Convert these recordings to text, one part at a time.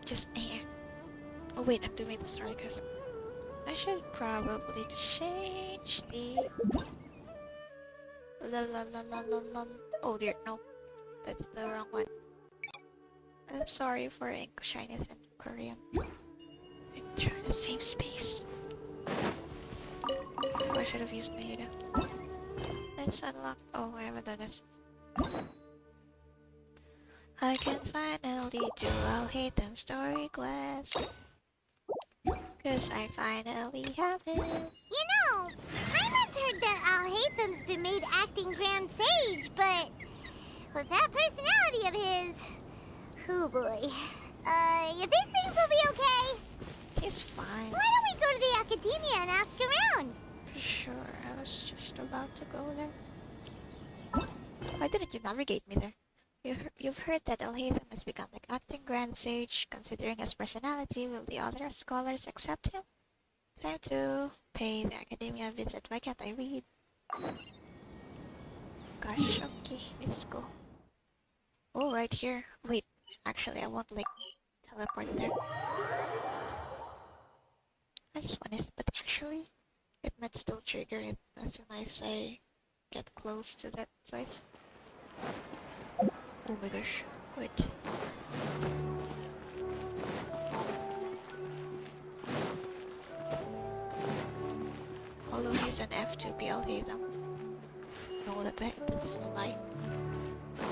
Just here. Oh wait, I'm doing the story quest. I should probably change the... Oh dear, no. That's the wrong one. I'm sorry for Chinese and Korean. I'm trying the same space. Oh, I should have used Naida. Let's unlock... Oh, I haven't done this. I can finally do Alhaitham Story Quest. Cause I finally have it. You know, Hyman's heard that Alhaitham's been made acting Grand Sage, but with that personality of his, oh boy. You think things will be okay? He's fine. Why don't we go to the academia and ask around? For sure, I was just about to go there. Why didn't you navigate me there? You've heard that Alhaitham has become like acting Grand Sage. Considering his personality, will the other scholars accept him? Time to pay the academia a visit. Why can't I read? Gosh, okay, let's go. Oh, right here. Wait, actually, I won't like teleport there. I just wanted, but actually, it might still trigger it as soon as I get close to that place. Oh my gosh, wait. Although he's an F2 Alhaitham. No, that's a lie.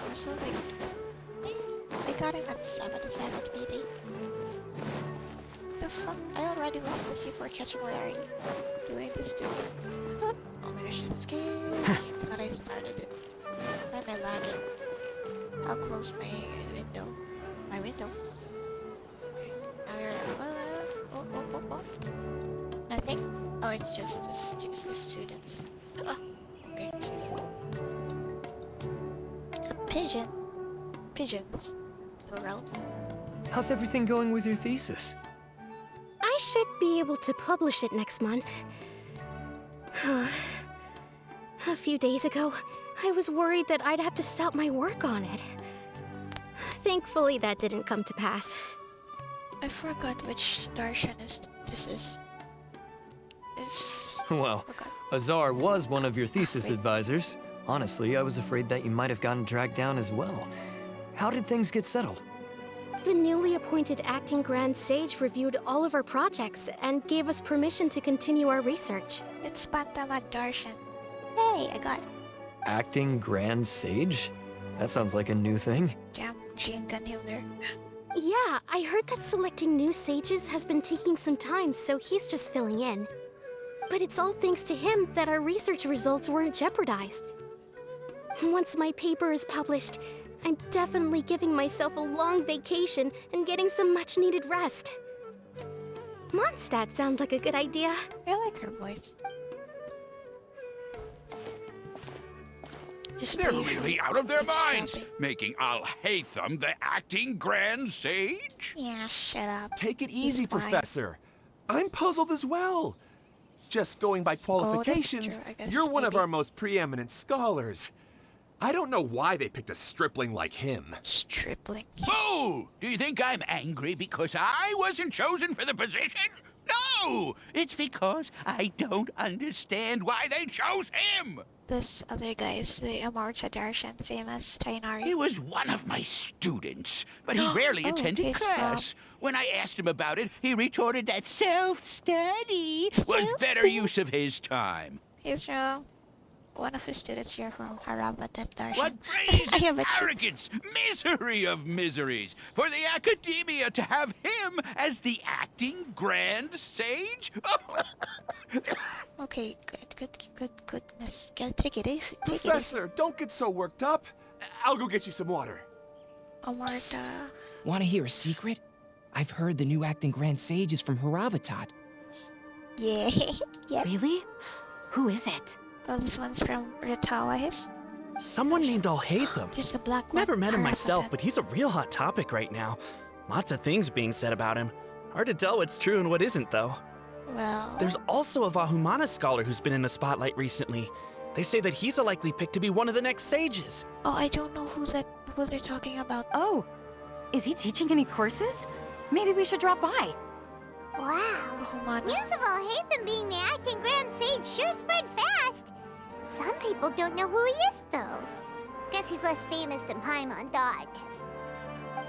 Also, like, I got him at 77 BD. The fuck? I already lost the C4 catching. Why are you doing this to me? Oh my gosh, it's scary. I thought I started it. Why am I lagging? I'll close my window. My window? Okay. Now you're... Nothing? Oh, it's just the students. Okay. A pigeon? Pigeons. Plural. How's everything going with your thesis? I should be able to publish it next month. A few days ago, I was worried that I'd have to stop my work on it. Thankfully, that didn't come to pass. I forgot which darshanist this is. Well, Azar was one of your thesis advisors. Honestly, I was afraid that you might have gotten dragged down as well. How did things get settled? The newly appointed acting Grand Sage reviewed all of our projects and gave us permission to continue our research. It's Pantamad Darshan. Hey, I got it. Acting Grand Sage? That sounds like a new thing. Jam Gun Hilder. Yeah, I heard that selecting new sages has been taking some time, so he's just filling in. But it's all thanks to him that our research results weren't jeopardized. Once my paper is published, I'm definitely giving myself a long vacation and getting some much-needed rest. Mondstadt sounds like a good idea. I like her voice. They're really out of their minds, making Alhaitham the acting Grand Sage? Yeah, shut up. Take it easy, He's fine. Professor. I'm puzzled as well. Just going by qualifications, true, I guess, you're one of maybe. our most preeminent scholars. I don't know why they picked a stripling like him. Stripling. Fool! Do you think I'm angry because I wasn't chosen for the position? No! It's because I don't understand why they chose him! This other guy is the Amorcha Darshan, same as Tainari. He was one of my students, but he rarely attended he's class. When I asked him about it, he retorted that self-study was better Self-study? use of his time. He's from one of his students here from Harabatat Darshan. What brazen Yeah, but she- arrogance, misery of miseries, for the academia to have him as the acting Grand Sage? Okay, goodness. Take it easy, take it easy. Professor, don't get so worked up. I'll go get you some water. Amorta. Want to hear a secret? I've heard the new acting Grand Sage is from Haravatat. Yeah, yep. Really? Who is it? Well, this one's from Ratawa. Someone named Alhaitham. There's a black one. Never met him myself, Harabatat. but he's a real hot topic right now. Lots of things being said about him. Hard to tell what's true and what isn't, though. Well... There's also a Vahumana scholar who's been in the spotlight recently. They say that he's a likely pick to be one of the next sages. Oh, I don't know who they're talking about. Oh, is he teaching any courses? Maybe we should drop by. Wow. Humana. News of Alhaitham being the acting Grand Sage sure spread fast. Some people don't know who he is, though. Guess he's less famous than Paimon thought.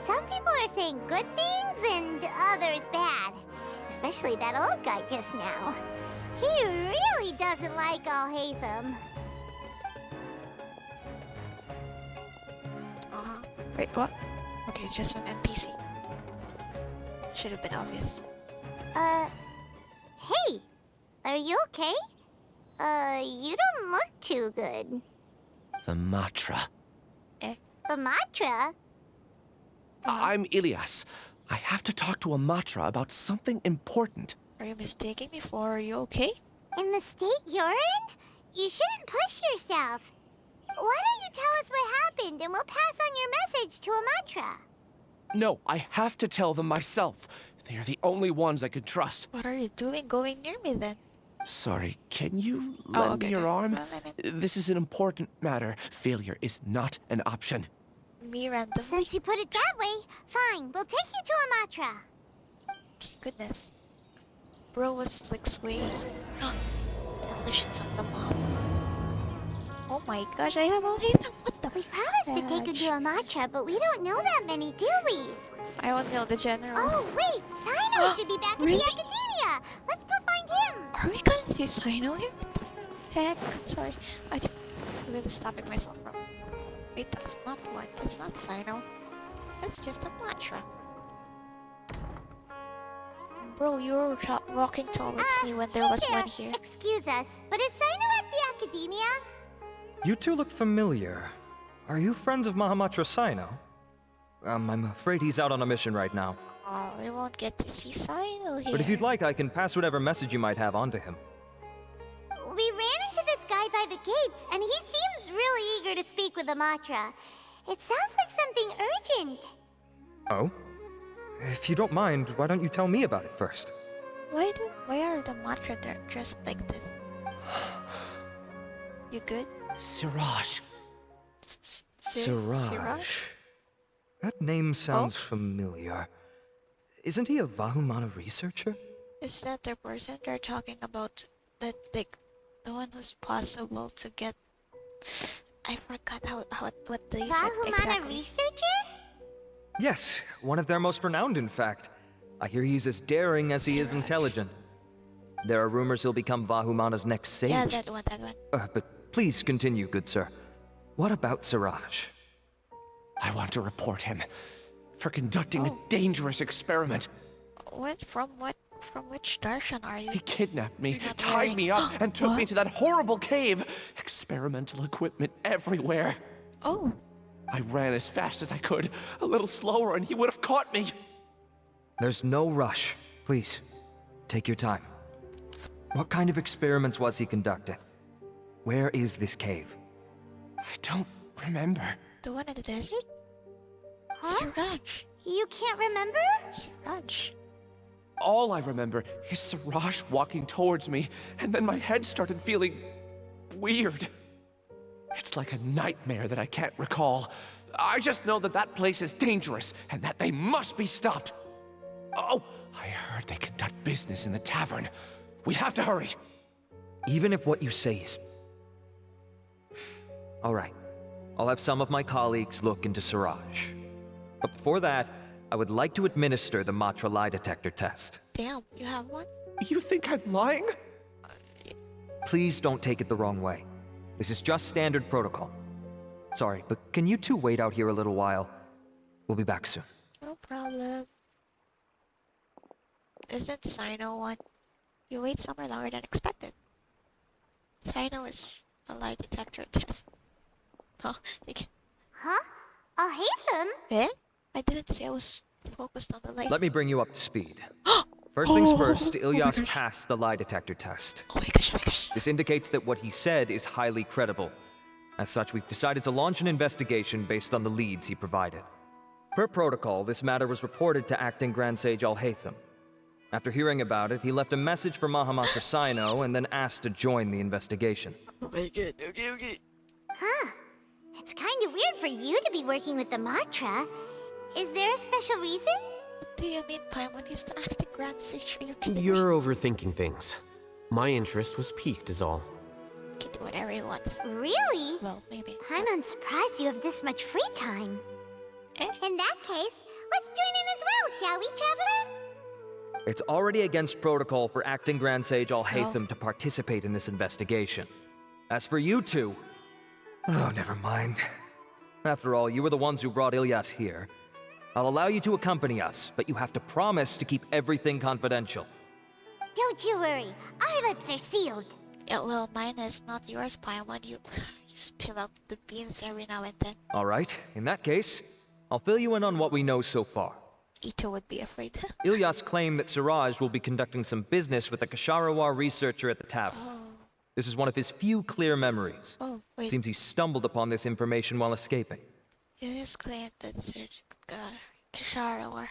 Some people are saying good things and others bad. Especially that old guy just now. He really doesn't like Alhaitham. Wait, what? Okay, it's just an NPC. Should have been obvious. Hey! Are you okay? You don't look too good. The Matra. The Matra? I'm Ilias. I have to talk to a Matra about something important. Are you mistaking me for? Are you okay? In the state you're in? You shouldn't push yourself. Why don't you tell us what happened and we'll pass on your message to a Matra? No, I have to tell them myself. They are the only ones I could trust. What are you doing going near me then? Sorry, can you lend me your arm? Well, I mean, This is an important matter. Failure is not an option. me randomly? Since you put it that way, fine, we'll take you to a Matra. Goodness. Bro was like swaying. Delicious of the mom. Oh my gosh, I have Alhaitham. What the? We promised to take you to a Matra, but we don't know that many, do we? I don't know the general. Oh, wait, Sino should be back at Really? the Academia. Let's go find him. Are we gonna see Sino here? What the heck? Sorry, I'm really stopping myself from. Wait, that's not one. That's not Sino. That's just a Matra. Bro, you were walking towards me when there was one here. Excuse us, but is Sino at the Academia? You two look familiar. Are you friends of Mahamatra Sino? I'm afraid he's out on a mission right now. Oh, we won't get to see Sino here. But if you'd like, I can pass whatever message you might have on to him. We ran into this guy by the gates, and he seems really eager to speak with the Matra. It sounds like something urgent. Oh? If you don't mind, why don't you tell me about it first? Why are the Matra there dressed like this? You good? Siraj. Siraj. That name sounds familiar. Isn't he a Vahumana researcher? Is that the person they're talking about? That like the one who's possible to get? I forgot what they said Vahumana exactly. researcher? Yes, one of their most renowned, in fact. I hear he's as daring as he is intelligent. There are rumors he'll become Vahumana's next sage. Yeah, that one. But please continue, good sir. What about Siraj? I want to report him for conducting a dangerous experiment. From which darshan are you? He kidnapped me, You're not tied wearing- me up, and took me What? to that horrible cave. Experimental equipment everywhere. Oh, I ran as fast as I could, a little slower, and he would have caught me. There's no rush. Please, take your time. What kind of experiments was he conducting? Where is this cave? I don't remember. the one in the desert? Huh? Siraj. You can't remember? Siraj. All I remember is Siraj walking towards me, and then my head started feeling weird. It's like a nightmare that I can't recall. I just know that that place is dangerous, and that they must be stopped. Oh, I heard they conduct business in the tavern. We have to hurry. Even if what you say is... All right. I'll have some of my colleagues look into Siraj. But before that, I would like to administer the Matra lie detector test. Damn, you have one? You think I'm lying? Please don't take it the wrong way. This is just standard protocol. Sorry, but can you two wait out here a little while? We'll be back soon. No problem. Isn't Sino one? You wait somewhere longer than expected. Sino is a lie detector test. Oh, you can... Huh? Alhaitham? Eh? I didn't say I was focused on the lights. Let me bring you up to speed. First things first, Ilyas passed the lie detector test. Oh my gosh, oh my gosh. This indicates that what he said is highly credible. As such, we've decided to launch an investigation based on the leads he provided. Per protocol, this matter was reported to Acting Grand Sage Alhaitham. After hearing about it, he left a message for Mahamatra Sino and then asked to join the investigation. Oh my god, okay. Huh. It's kind of weird for you to be working with the Matra. Is there a special reason? What do you mean, Paimon? He's the acting Grand Sage. Are you kidding me? You're overthinking things. My interest was piqued is all. You can do whatever you want. Really? Well, maybe. I'm surprised you have this much free time. Eh? In that case, let's join in as well, shall we, Traveler? It's already against protocol for acting Grand Sage Alhaitham to participate in this investigation. As for you two... Oh, never mind. After all, you were the ones who brought Ilyas here. I'll allow you to accompany us, but you have to promise to keep everything confidential. Don't you worry. Our lips are sealed. Yeah, well, mine is not yours, Paimon. You spill out the beans every now and then. All right, in that case, I'll fill you in on what we know so far. Ito would be afraid. Ilyas claimed that Siraj will be conducting some business with a Kasharawar researcher at the tavern. This is one of his few clear memories. Oh, wait. Seems he stumbled upon this information while escaping. Ilyas claimed that Sir Kasharawar.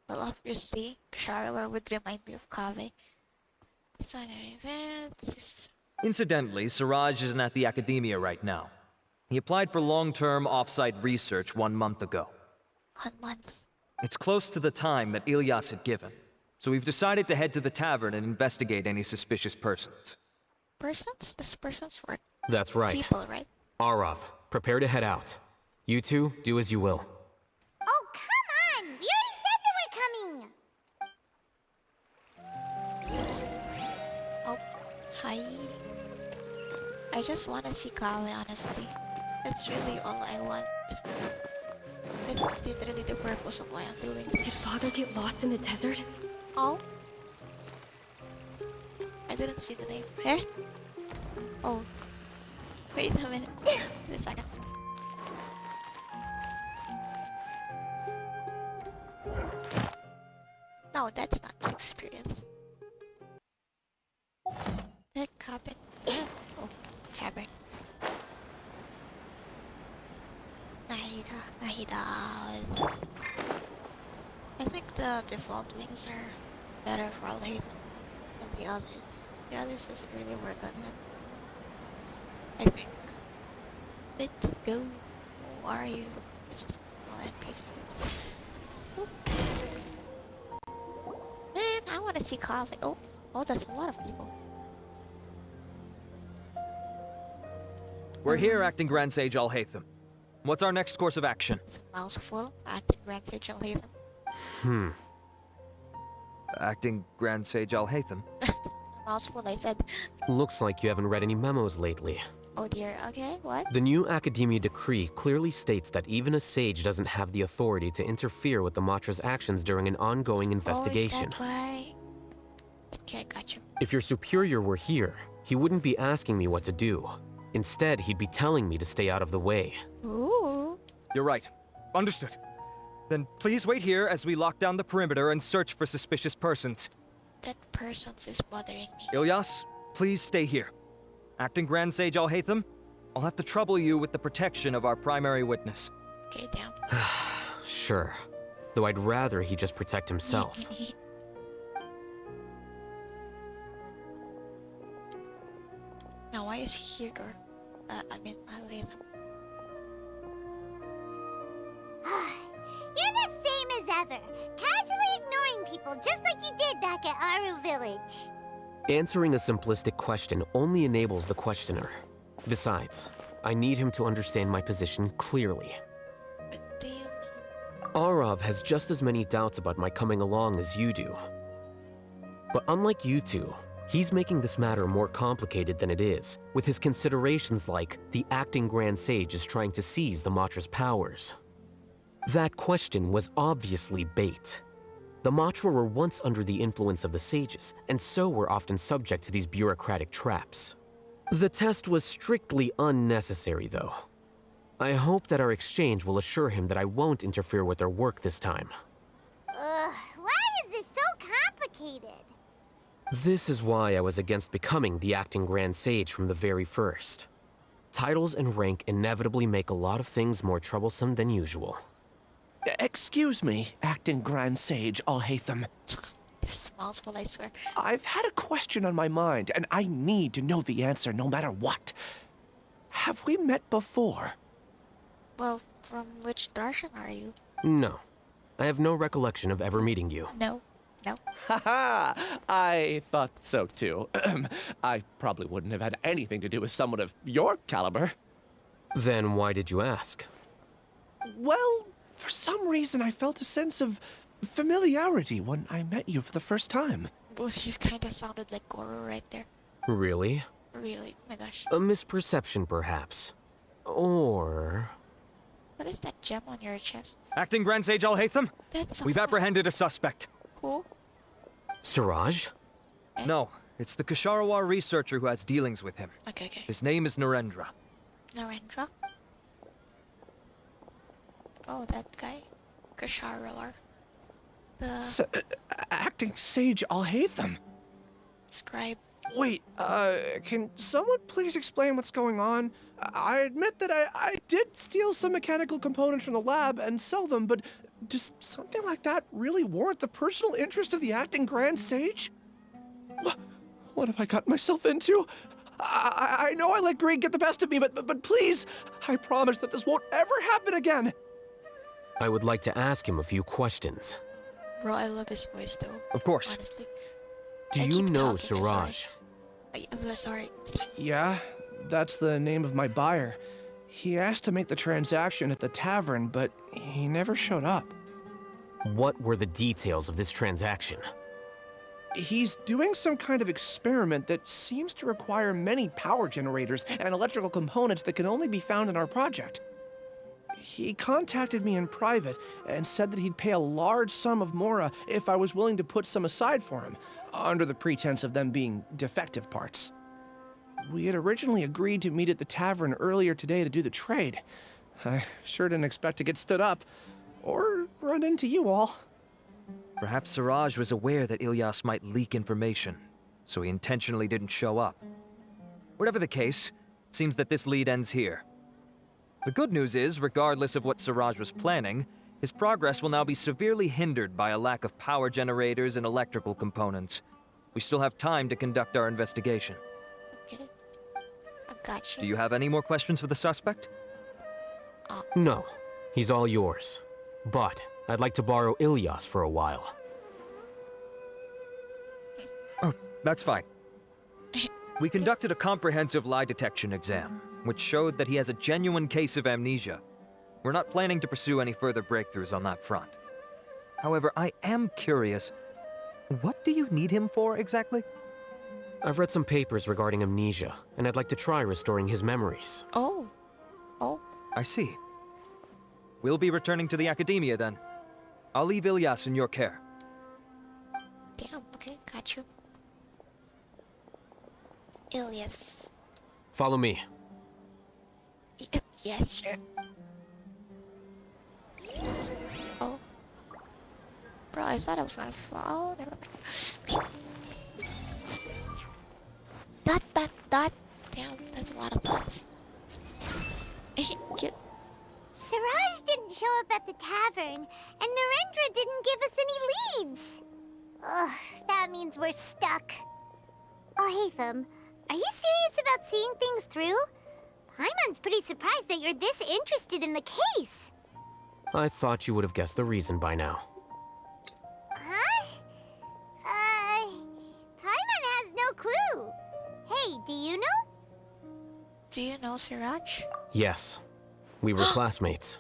Well, obviously, Kasharawar would remind me of Kaveh. Incidentally, Siraj isn't at the academia right now. He applied for long-term off-site research 1 month ago. 1 month. It's close to the time that Ilyas had given, so we've decided to head to the tavern and investigate any suspicious persons. Persons? These persons were That's right. people, right? Arav, prepare to head out. You two, do as you will. Oh, come on! We already said that we're coming! Oh, hi. I just want to see Kaveh, honestly. That's really all I want. That's literally the purpose of why I'm doing Did this. Father get lost in the desert? Oh? I didn't see the name. Eh? Oh. Wait a minute. Wait a second. No, that's not the experience. That cabin. Oh, cabin. Nahida. I think the default wings are better for Alhaitham than the others. The others doesn't really work on him. I think. Let's go. Who are you? Mr. NPC. Man, I want to see Kaveh. Oh, that's a lot of people. We're here, acting Grand Sage Alhaitham. What's our next course of action? It's a mouthful. Acting Grand Sage Alhaitham. Acting Grand Sage Alhaitham? A mouthful, I said. Looks like you haven't read any memos lately. Oh dear, okay, what? The new Academia decree clearly states that even a sage doesn't have the authority to interfere with the Matra's actions during an ongoing investigation. Oh, is that why? Okay, I got you. If your superior were here, he wouldn't be asking me what to do. Instead, he'd be telling me to stay out of the way. Ooh. You're right. Understood. Then please wait here as we lock down the perimeter and search for suspicious persons. That person's is bothering me. Ilyas, please stay here. Acting Grand Sage Alhaitham, I'll have to trouble you with the protection of our primary witness. Okay, down. Sure. Though I'd rather he just protect himself. Now, why is he here, or... Alhaitham. You're the same as ever, casually ignoring people just like you did back at Aru Village. Answering a simplistic question only enables the questioner. Besides, I need him to understand my position clearly. What do you mean? Arav has just as many doubts about my coming along as you do. But unlike you two, he's making this matter more complicated than it is, with his considerations like the acting Grand Sage is trying to seize the Matra's powers. That question was obviously bait. The Matra were once under the influence of the sages, and so were often subject to these bureaucratic traps. The test was strictly unnecessary, though. I hope that our exchange will assure him that I won't interfere with their work this time. Why is this so complicated? This is why I was against becoming the acting Grand Sage from the very first. Titles and rank inevitably make a lot of things more troublesome than usual. Excuse me, acting Grand Sage Alhaitham. This mouthful, I swear. I've had a question on my mind, and I need to know the answer no matter what. Have we met before? Well, from which darshan are you? No. I have no recollection of ever meeting you. No. No. Haha! I thought so too. I probably wouldn't have had anything to do with someone of your caliber. Then why did you ask? Well, for some reason I felt a sense of familiarity when I met you for the first time. Well, he's kind of sounded like Goro right there. Really? Really? Oh my gosh. A misperception, perhaps. Or... What is that gem on your chest? Acting Grand Sage Alhaitham? That's so We've fun. apprehended a suspect. Cool. Siraj? No, it's the Kasharawar researcher who has dealings with him. Okay. His name is Narendra. Narendra? Oh, that guy. Kasharawar. The Acting Sage Alhaitham. scribe. Wait, can someone please explain what's going on? I admit that I did steal some mechanical components from the lab and sell them, but does something like that really warrant the personal interest of the acting Grand Sage? What have I gotten myself into? I know I let greed get the best of me, but please, I promise that this won't ever happen again. I would like to ask him a few questions. Bro, I love his voice though. Of course. Honestly. Do And you keep know talking, I'm sorry. Siraj? I'm sorry. Yeah, that's the name of my buyer. He asked to make the transaction at the tavern, but he never showed up. What were the details of this transaction? He's doing some kind of experiment that seems to require many power generators and electrical components that can only be found in our project. He contacted me in private and said that he'd pay a large sum of Mora if I was willing to put some aside for him, under the pretense of them being defective parts. We had originally agreed to meet at the tavern earlier today to do the trade. I sure didn't expect to get stood up, or run into you all. Perhaps Siraj was aware that Ilyas might leak information, so he intentionally didn't show up. Whatever the case, it seems that this lead ends here. The good news is, regardless of what Siraj was planning, his progress will now be severely hindered by a lack of power generators and electrical components. We still have time to conduct our investigation. Okay. I got you. Do you have any more questions for the suspect? No. He's all yours. But I'd like to borrow Ilyas for a while. Oh, that's fine. We conducted a comprehensive lie detection exam, which showed that he has a genuine case of amnesia. We're not planning to pursue any further breakthroughs on that front. However, I am curious, what do you need him for exactly? I've read some papers regarding amnesia, and I'd like to try restoring his memories. Oh. Oh. I see. We'll be returning to the academia then. I'll leave Ilyas in your care. Damn. Okay. Got you. Ilyas. Follow me. Yes, sir. Oh. Bro, I thought I was gonna fall. Never mind. Dot. Damn, that's a lot of thoughts. Get. Siraj didn't show up at the tavern, and Narendra didn't give us any leads. Ugh, that means we're stuck. Alhaitham, are you serious about seeing things through? Paimon's pretty surprised that you're this interested in the case. I thought you would have guessed the reason by now. Huh? Paimon has no clue. Hey, do you know? Do you know Siraj? Yes. We were classmates.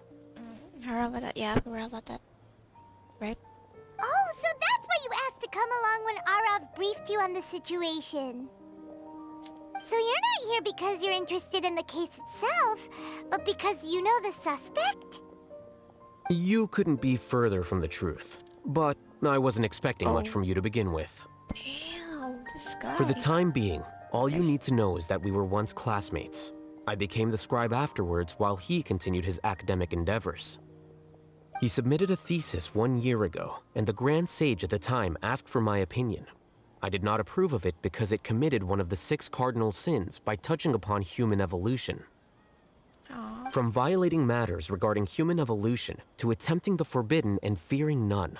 Heard about that? Yeah, we heard about that. Right? Oh, so that's why you asked to come along when Arav briefed you on the situation. So you're not here because you're interested in the case itself, but because you know the suspect? You couldn't be further from the truth. But I wasn't expecting much from you to begin with. Damn, this guy. For the time being, all you need to know is that we were once classmates. I became the scribe afterwards while he continued his academic endeavors. He submitted a thesis 1 year ago, and the Grand Sage at the time asked for my opinion. I did not approve of it because it committed one of the 6 cardinal sins by touching upon human evolution. Aww. From violating matters regarding human evolution to attempting the forbidden and fearing none,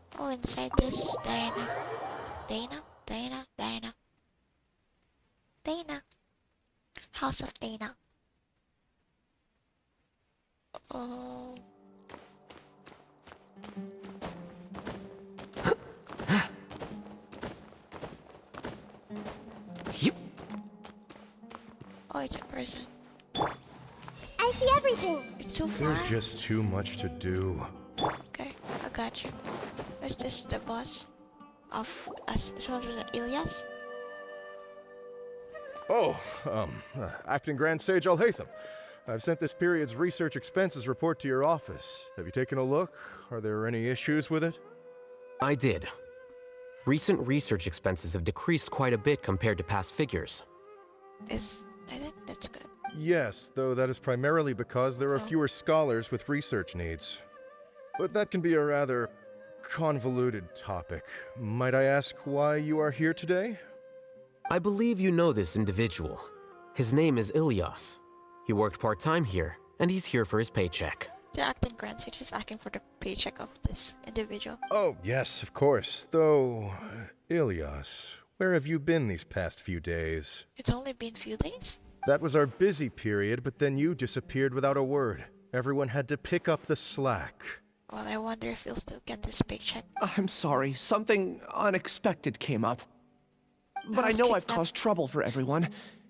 Oh, inside this Dana. Dana. House of Dana. Oh. Oh, it's a person. I see everything. It's so far. There's just too much to do. Okay, I got you. Is this the boss of us? So was it Ilyas? Oh, Acting Grand Sage Alhaitham. I've sent this period's research expenses report to your office. Have you taken a look? Are there any issues with it? I did. Recent research expenses have decreased quite a bit compared to past figures. I think that's good. Yes, though that is primarily because there are fewer scholars with research needs. But that can be a rather convoluted topic. Might I ask why you are here today? I believe you know this individual. His name is Ilyas. He worked part-time here, and he's here for his paycheck. The acting Grand Sage is asking for the paycheck of this individual. Oh, yes, of course. Though, Ilyas, where have you been these past few days? It's only been few days? That was our busy period, but then you disappeared without a word. Everyone had to pick up the slack. Well, I wonder if he'll still get this paycheck. I'm sorry, something unexpected came up. But I know I've caused trouble for everyone.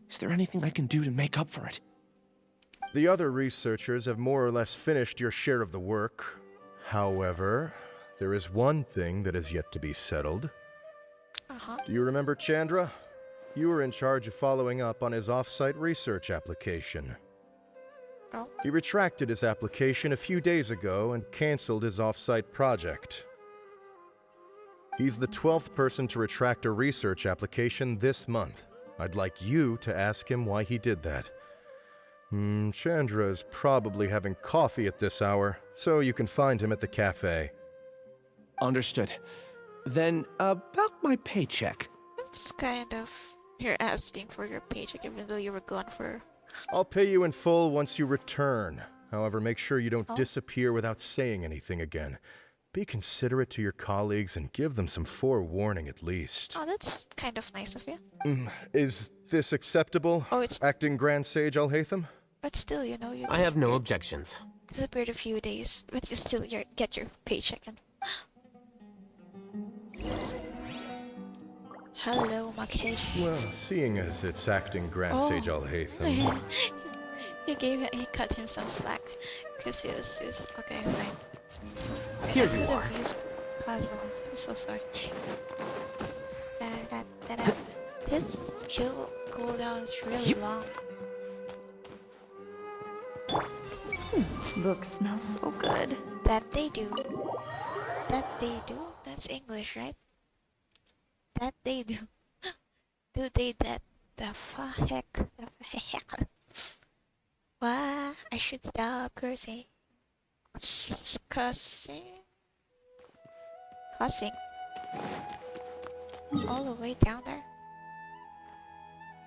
Is there anything I can do to make up for it? The other researchers have more or less finished your share of the work. However, there is one thing that is yet to be settled. Do you remember Chandra? You were in charge of following up on his off-site research application. Oh. He retracted his application a few days ago and canceled his off-site project. He's the 12th person to retract a research application this month. I'd like you to ask him why he did that. Chandra is probably having coffee at this hour, so you can find him at the cafe. Understood. Then, about my paycheck. It's kind of... You're asking for your paycheck even though you were gone for... I'll pay you in full once you return. However, make sure you don't disappear without saying anything again. Be considerate to your colleagues and give them some forewarning at least. Oh, that's kind of nice of you. Is this acceptable, Acting Grand Sage Alhaitham? But still, you know, you I have no objections. disappeared a few days, but you still get your paycheck. And... Hello, Makesh. Well, seeing as it's Acting Grand Sage Alhaitham... he cut him some slack, because he was okay, fine. Here you are. I'm so sorry. His skill cooldown is really long. Books smell so good. That they do. That's English, right? That they do. Do they that? The heck? Why? I should stop cursing. Cussing? All the way down there?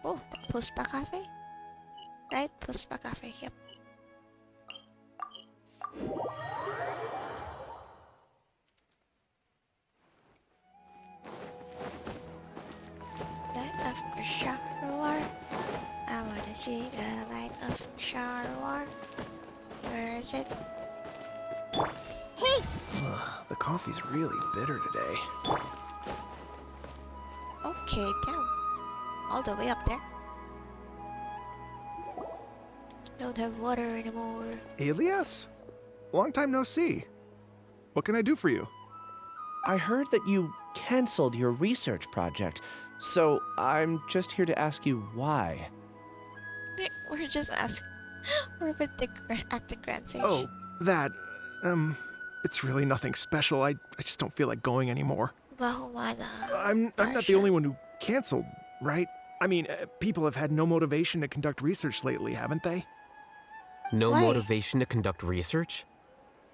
Oh, the Puspa Cafe? Right? Puspa Cafe, yep. Light of Kusharwar. I wanna see the light of Kusharwar. Where is it? Hey! The coffee's really bitter today. Okay, down. All the way up there. Don't have water anymore. Ilyas? Long time no see. What can I do for you? I heard that you canceled your research project, so I'm just here to ask you why. We're just asking. We're with the acting Grand Sage. Oh, that, it's really nothing special. I just don't feel like going anymore. I'm not the only one who canceled, right? I mean, people have had no motivation to conduct research lately, haven't they? No motivation to conduct research?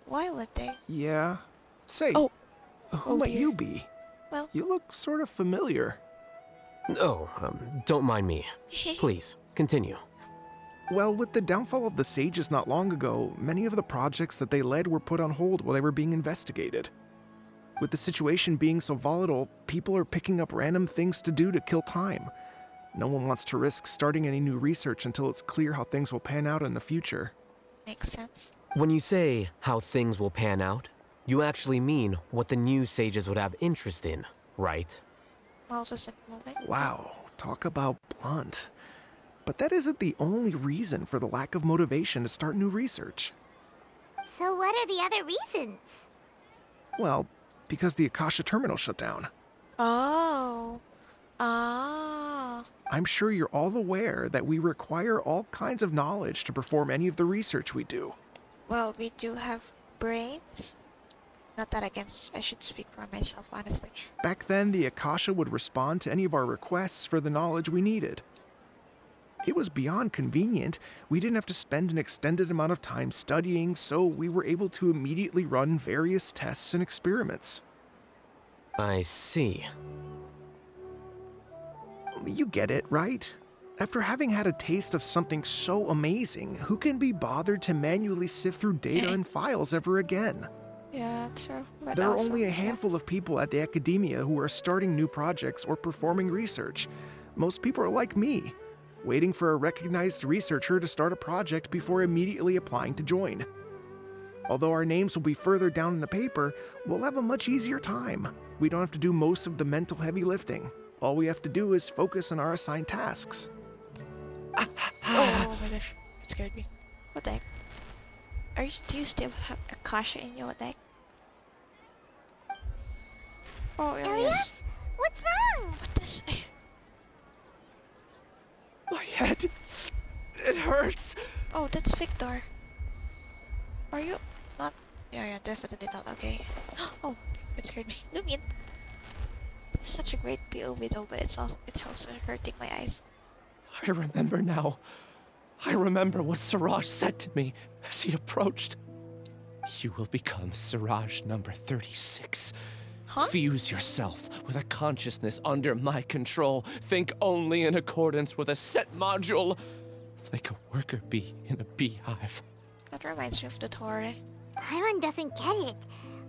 Why would they? Yeah. Say, who might you be? Well, you look sort of familiar. Oh, don't mind me. Please, continue. Well, with the downfall of the Sages not long ago, many of the projects that they led were put on hold while they were being investigated. With the situation being so volatile, people are picking up random things to do to kill time. No one wants to risk starting any new research until it's clear how things will pan out in the future. Makes sense. When you say how things will pan out, you actually mean what the new sages would have interest in, right? Mouse isn't moving. Wow, talk about blunt. But that isn't the only reason for the lack of motivation to start new research. So what are the other reasons? Well, because the Akasha terminal shut down. Oh. Ah. I'm sure you're all aware that we require all kinds of knowledge to perform any of the research we do. Well, we do have brains. Not that I should speak for myself, honestly. Back then, the Akasha would respond to any of our requests for the knowledge we needed. It was beyond convenient. We didn't have to spend an extended amount of time studying, so we were able to immediately run various tests and experiments. I see. You get it, right? After having had a taste of something so amazing, who can be bothered to manually sift through data and files ever again? Yeah, true. But There are also, only a handful of people at the academia who are starting new projects or performing research. Most people are like me, waiting for a recognized researcher to start a project before immediately applying to join. Although our names will be further down in the paper, we'll have a much easier time. We don't have to do most of the mental heavy lifting. All we have to do is focus on our assigned tasks. Oh my gosh, it scared me. What the heck? Do you still have Akasha in your deck? Oh, Elias? What's wrong? What this? My head. It hurts. Oh, that's Victor. Are you not? Yeah, definitely not. Okay. Oh, it scared me. Lumion. It's such a great POV though, but it's also hurting my eyes. I remember now. I remember what Siraj said to me as he approached. You will become Siraj number 36. Huh? Fuse yourself with a consciousness under my control. Think only in accordance with a set module, like a worker bee in a beehive. That reminds me of the Torah. Paimon doesn't get it.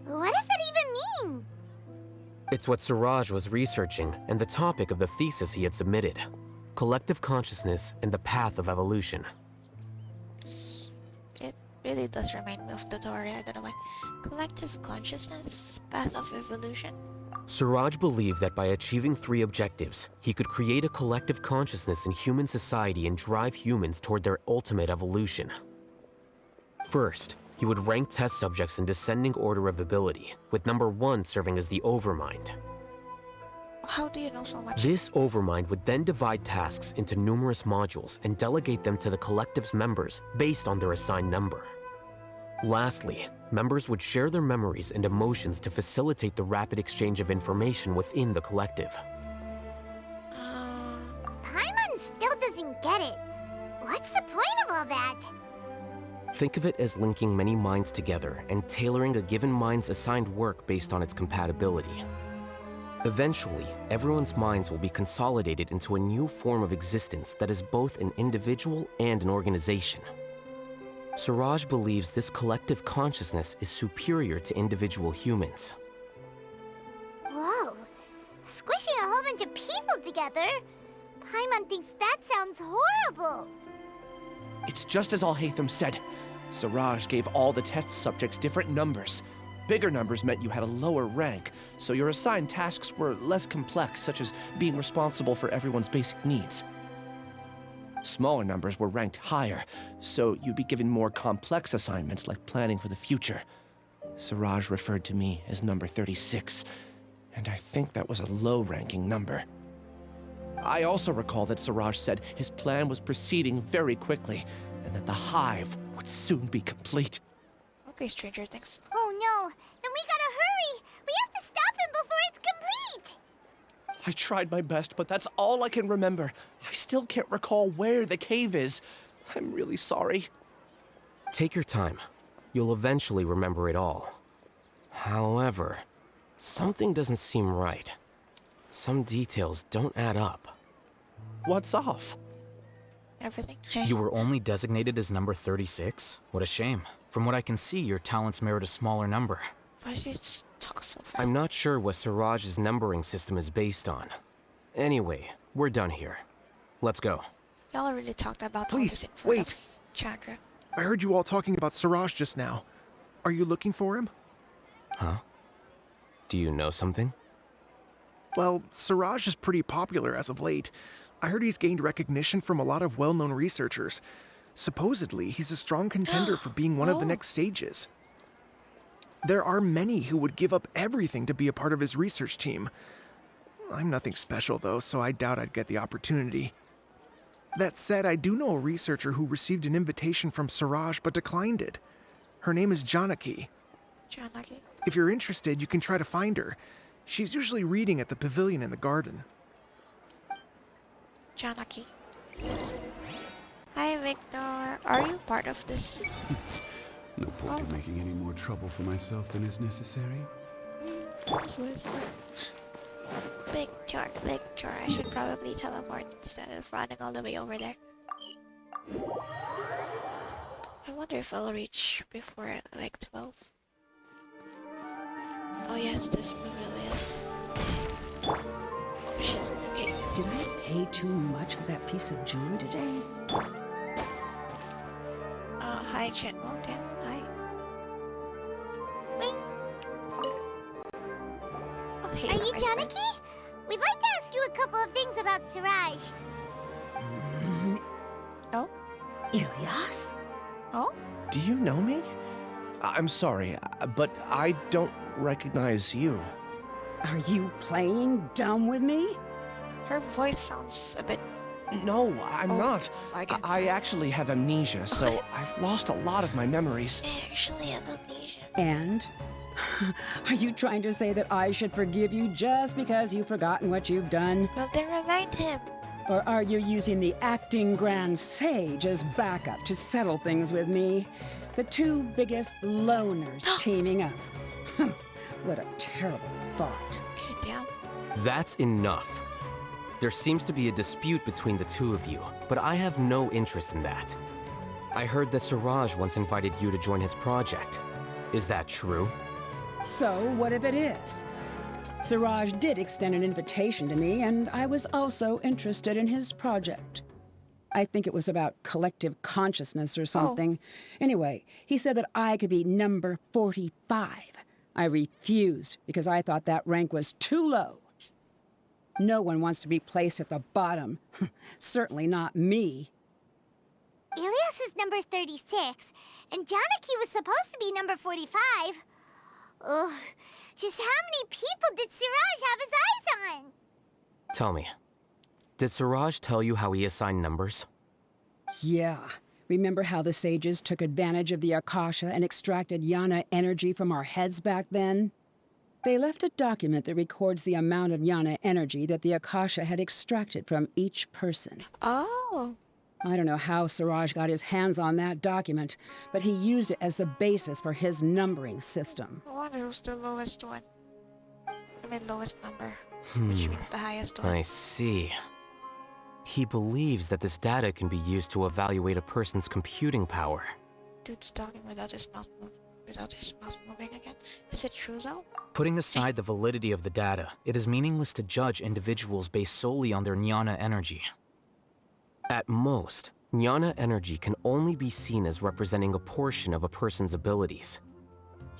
What does that even mean? It's what Siraj was researching and the topic of the thesis he had submitted. Collective consciousness and the path of evolution. It really does remind me of the Torah. I don't know why. Collective consciousness, path of evolution. Siraj believed that by achieving 3 objectives, he could create a collective consciousness in human society and drive humans toward their ultimate evolution. First, he would rank test subjects in descending order of ability, with number 1 serving as the Overmind. How do you know so much? This Overmind would then divide tasks into numerous modules and delegate them to the collective's members based on their assigned number. Lastly, members would share their memories and emotions to facilitate the rapid exchange of information within the collective. Paimon still doesn't get it. What's the point of all that? Think of it as linking many minds together and tailoring a given mind's assigned work based on its compatibility. Eventually, everyone's minds will be consolidated into a new form of existence that is both an individual and an organization. Siraj believes this collective consciousness is superior to individual humans. Whoa. Squishing a whole bunch of people together? Paimon thinks that sounds horrible. It's just as Alhaitham said. Siraj gave all the test subjects different numbers. Bigger numbers meant you had a lower rank, so your assigned tasks were less complex, such as being responsible for everyone's basic needs. Smaller numbers were ranked higher, so you'd be given more complex assignments like planning for the future. Siraj referred to me as number 36, and I think that was a low-ranking number. I also recall that Siraj said his plan was proceeding very quickly, and that the hive would soon be complete. Okay, Stranger Things. Oh no, then we gotta hurry! We have to stop him before it's complete! I tried my best, but that's all I can remember. I still can't recall where the cave is. I'm really sorry. Take your time. You'll eventually remember it all. However, something doesn't seem right. Some details don't add up. What's off? Everything. You were only designated as number 36? What a shame. From what I can see, your talents merit a smaller number. Why did you just talk so fast? I'm not sure what Siraj's numbering system is based on. Anyway, we're done here. Let's go. Y'all already talked about Please, all this in front wait. of Chandra. I heard you all talking about Siraj just now. Are you looking for him? Huh? Do you know something? Well, Siraj is pretty popular as of late. I heard he's gained recognition from a lot of well-known researchers. Supposedly, he's a strong contender for being one of the next sages. There are many who would give up everything to be a part of his research team. I'm nothing special, though, so I doubt I'd get the opportunity. That said, I do know a researcher who received an invitation from Siraj but declined it. Her name is Janaki. Janaki? If you're interested, you can try to find her. She's usually reading at the pavilion in the garden. Janaki. Hi, Victor. Are you part of this? No point in making any more trouble for myself than is necessary. Victor, Victor. I should probably teleport instead of running all the way over there. I wonder if I'll reach before like 12. Oh yes, this pavilion. Oh shit, okay. Did I pay too much for that piece of jewelry today? Hi, Chen. Oh, damn. Hi. Okay, Are you Janaki? We'd like to ask you a couple of things about Siraj. Oh? Ilyas? Oh? Do you know me? I'm sorry, but I don't recognize you. Are you playing dumb with me? Her voice sounds a bit... No, I'm not. I actually have amnesia, so I've lost a lot of my memories. I actually have amnesia. And? Are you trying to say that I should forgive you just because you've forgotten what you've done? Well, then remind him. Or are you using the acting grand sage as backup to settle things with me? The two biggest loners teaming up. What a terrible thought. Okay, down. That's enough. There seems to be a dispute between the two of you, but I have no interest in that. I heard that Siraj once invited you to join his project. Is that true? So, what if it is? Siraj did extend an invitation to me, and I was also interested in his project. I think it was about collective consciousness or something. Anyway, he said that I could be number 45. I refused because I thought that rank was too low. No one wants to be placed at the bottom. Certainly not me. Ilyas is number 36, and Janaki was supposed to be number 45. Ugh, just how many people did Siraj have his eyes on? Tell me, did Siraj tell you how he assigned numbers? Yeah. Remember how the sages took advantage of the Akasha and extracted Yana energy from our heads back then? They left a document that records the amount of Yana energy that the Akasha had extracted from each person. Oh. I don't know how Siraj got his hands on that document, but he used it as the basis for his numbering system. I wonder who's the lowest one. I mean, lowest number, which means the highest one. I see. He believes that this data can be used to evaluate a person's computing power. Dude's talking without his mouth moving again. Is it true though? Putting aside the validity of the data, it is meaningless to judge individuals based solely on their jnana energy. At most, jnana energy can only be seen as representing a portion of a person's abilities.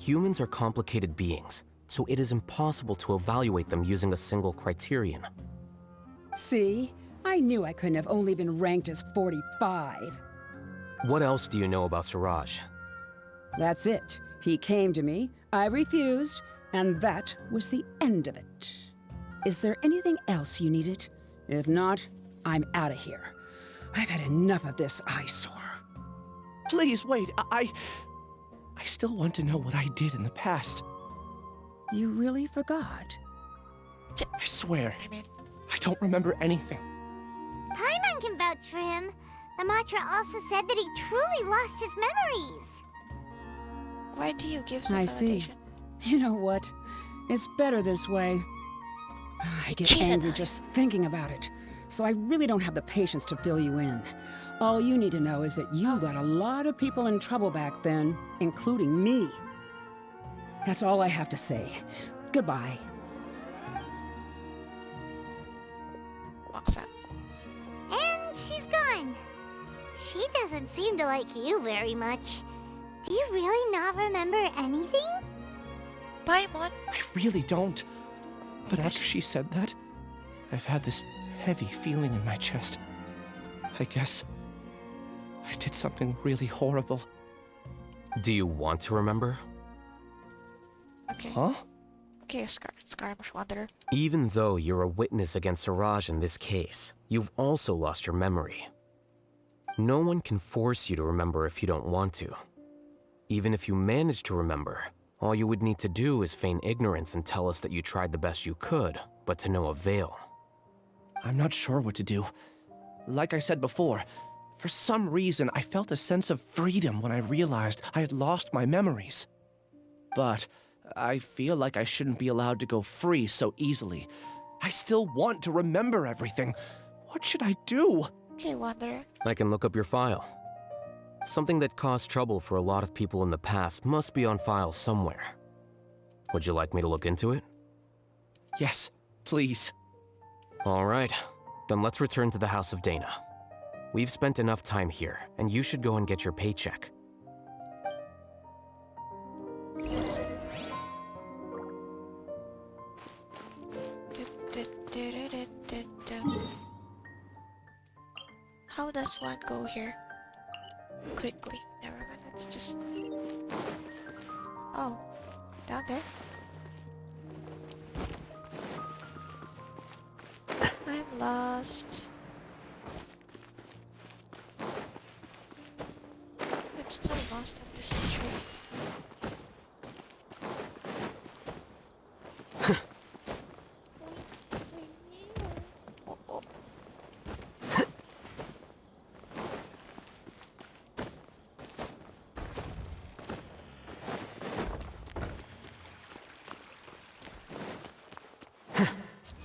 Humans are complicated beings, so it is impossible to evaluate them using a single criterion. See? I knew I couldn't have only been ranked as 45. What else do you know about Siraj? That's it. He came to me, I refused, and that was the end of it. Is there anything else you needed? If not, I'm out of here. I've had enough of this eyesore. Please, wait. I still want to know what I did in the past. You really forgot? I swear, I don't remember anything. Paimon can vouch for him. The mantra also said that he truly lost his memories. Why do you give some I validation? see. You know what? It's better this way. I get angry just thinking about it, so I really don't have the patience to fill you in. All you need to know is that you got a lot of people in trouble back then, including me. That's all I have to say. Goodbye. Walks out. And she's gone. She doesn't seem to like you very much. Do you really not remember anything? Paimon. I really don't. But after she said that, I've had this heavy feeling in my chest. I guess I did something really horrible. Do you want to remember? Okay. Huh? Okay, Skirmish Wanderer. Even though you're a witness against Siraj in this case, you've also lost your memory. No one can force you to remember if you don't want to. Even if you manage to remember, all you would need to do is feign ignorance and tell us that you tried the best you could, but to no avail. I'm not sure what to do. Like I said before, for some reason I felt a sense of freedom when I realized I had lost my memories. But I feel like I shouldn't be allowed to go free so easily. I still want to remember everything. What should I do? Okay, Wanderer. I can look up your file. Something that caused trouble for a lot of people in the past must be on file somewhere. Would you like me to look into it? Yes, please. All right, then let's return to the House of Dana. We've spent enough time here, and you should go and get your paycheck. How does one go here? Quickly. Never mind, let's just... Oh. Down there? I'm lost. I'm still lost in this tree.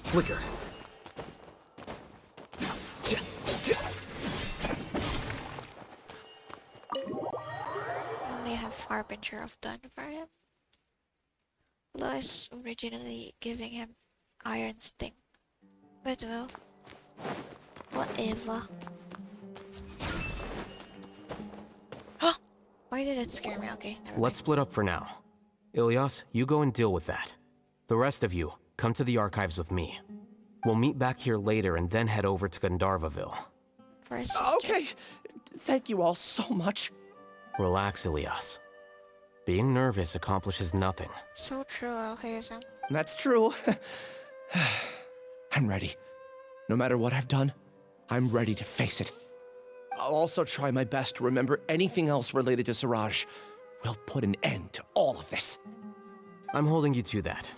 Flicker. Only have Harbinger of Dawn for him. Lois originally giving him Iron Sting. But well, whatever. Why did it scare me? Okay, never Let's split up for now. Ilyas, you go and deal with that. The rest of you, come to the archives with me. We'll meet back here later and then head over to Gandharvaville. For a sister. Okay, thank you all so much. Relax, Ilyas. Being nervous accomplishes nothing. So true, Alhaitham. That's true. I'm ready. No matter what I've done, I'm ready to face it. I'll also try my best to remember anything else related to Siraj. We'll put an end to all of this. I'm holding you to that.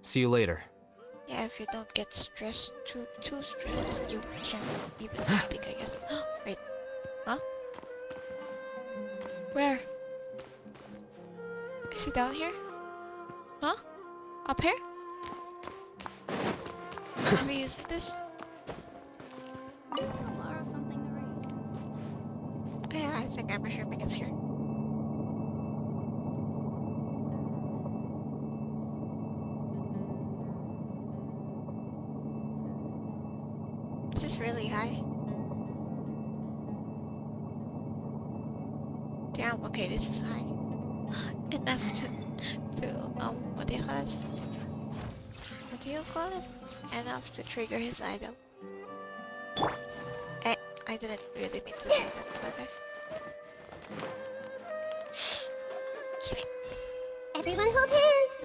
See you later. Yeah, if you don't get stressed, too stressed, you can't even speak, I guess. Wait. Huh? Where? Is he down here? Huh? Up here? Are we using this? Borrow something to read. Yeah, I think I'm assuming it's here. This is really high. Damn, okay, this is high. Enough to what do you call this? What do you call it? Enough to trigger his item. I didn't really mean to do that, but okay. Give it. Everyone hold hands!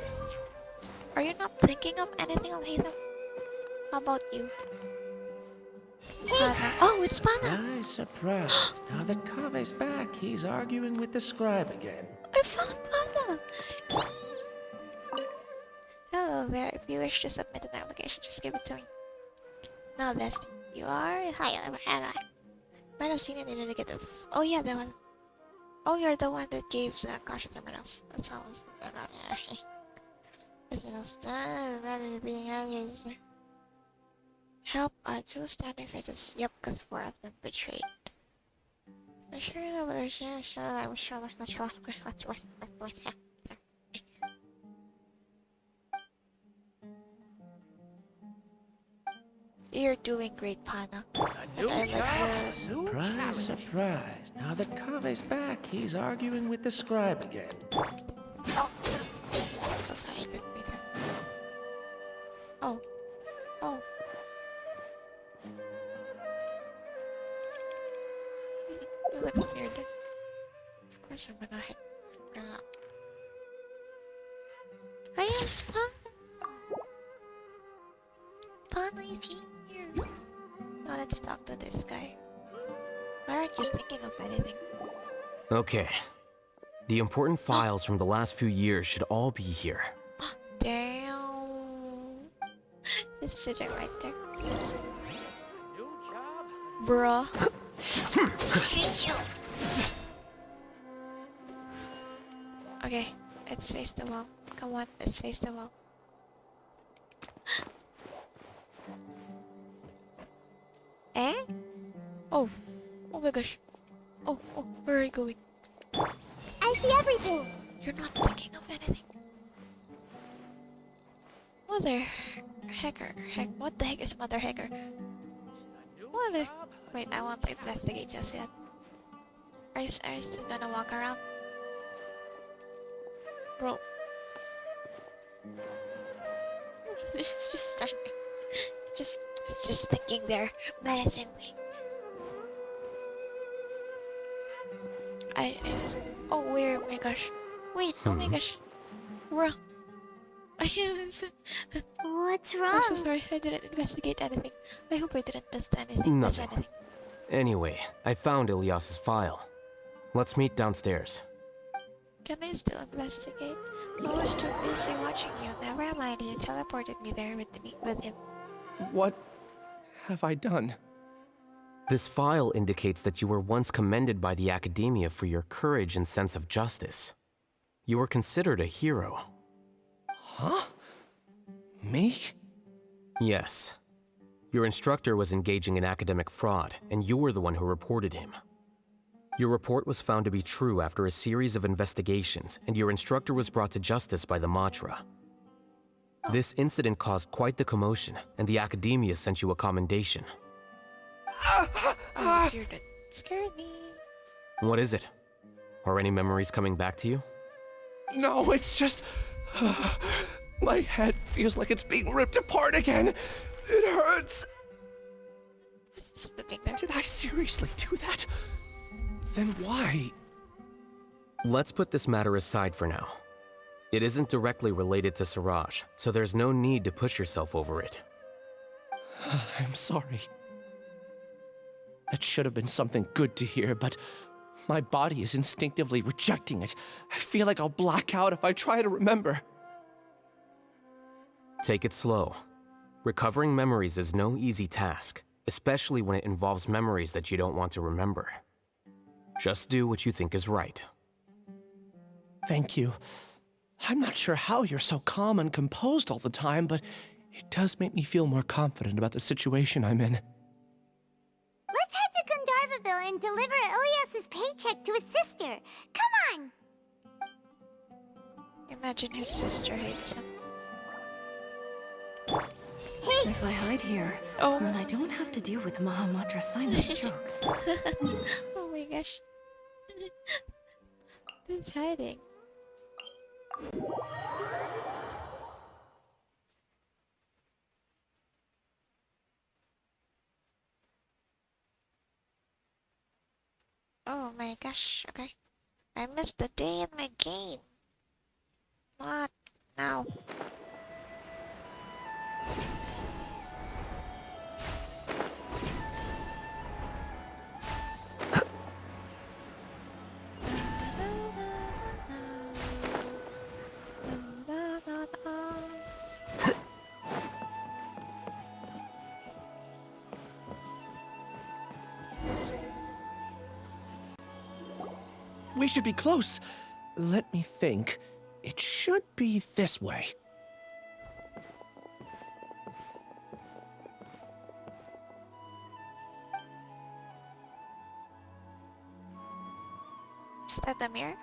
Are you not thinking of anything, Alhaitham? How about you? Hey! Oh, it's Pana! Nice surprise. Now that Kaveh's back, he's arguing with the scribe again. I found Pana! Hello there. If you wish to submit an application, just give it to me. Now, bestie, you are... Hi, might have seen it in the negative. Oh yeah, that one. Oh, you're the one that gave the caution to someone else. That's how personal stuff, rather being others. Help two standing status. Yep, because 4 have been betrayed. I'm sure I was sure You're doing great, Pana. And I like your... Surprise, surprise. Now that Kaveh's back, he's arguing with the scribe again. Oh. So sorry, I didn't mean to. Oh. Oh. You look weird. Of course I'm gonna hit. I am Pana. Pana is here. Now let's talk to this guy. Why aren't you thinking of anything? Okay. The important files from the last few years should all be here. Damn. Just sitting right there. Bruh. Thank you. Okay, let's face the wall. Come on, let's face the wall. Eh? Oh. Oh my gosh. Oh, where are you going? I see everything. You're not thinking of anything. Mother Hacker. What the heck is Mother Hacker? Mother... Wait, I want to investigate just yet. Are you still gonna walk around? Bro. It's just standing. It's just sticking there menacingly. Oh, where? Oh my gosh. Wait, oh my gosh. Bro. What's wrong? I'm so sorry, I didn't investigate anything. I hope I didn't miss anything. Nothing. Anyway, I found Ilyas's file. Let's meet downstairs. Can I still investigate? I was too busy watching you. Never mind, you teleported me there with him. What have I done? This file indicates that you were once commended by the Academia for your courage and sense of justice. You were considered a hero. Huh? Me? Yes. Your instructor was engaging in academic fraud, and you were the one who reported him. Your report was found to be true after a series of investigations, and your instructor was brought to justice by the Matra. This incident caused quite the commotion, and the Academia sent you a commendation. Oh, dear, that scared me. What is it? Are any memories coming back to you? No, it's just... my head feels like it's being ripped apart again. It hurts. Did I seriously do that? Then why? Let's put this matter aside for now. It isn't directly related to Siraj, so there's no need to push yourself over it. I'm sorry. That should have been something good to hear, but my body is instinctively rejecting it. I feel like I'll black out if I try to remember. Take it slow. Recovering memories is no easy task, especially when it involves memories that you don't want to remember. Just do what you think is right. Thank you. I'm not sure how you're so calm and composed all the time, but it does make me feel more confident about the situation I'm in. Let's head to Gandharvaville and deliver Ilyas's paycheck to his sister. Come on! Imagine his sister hates him. Hey! If I hide here, then I don't have to deal with Mahamatra Sina's jokes. Oh my gosh. Who's hiding? Oh my gosh, okay. I missed the day in my game. Not now. We should be close. Let me think. It should be this way. Is that the mirror?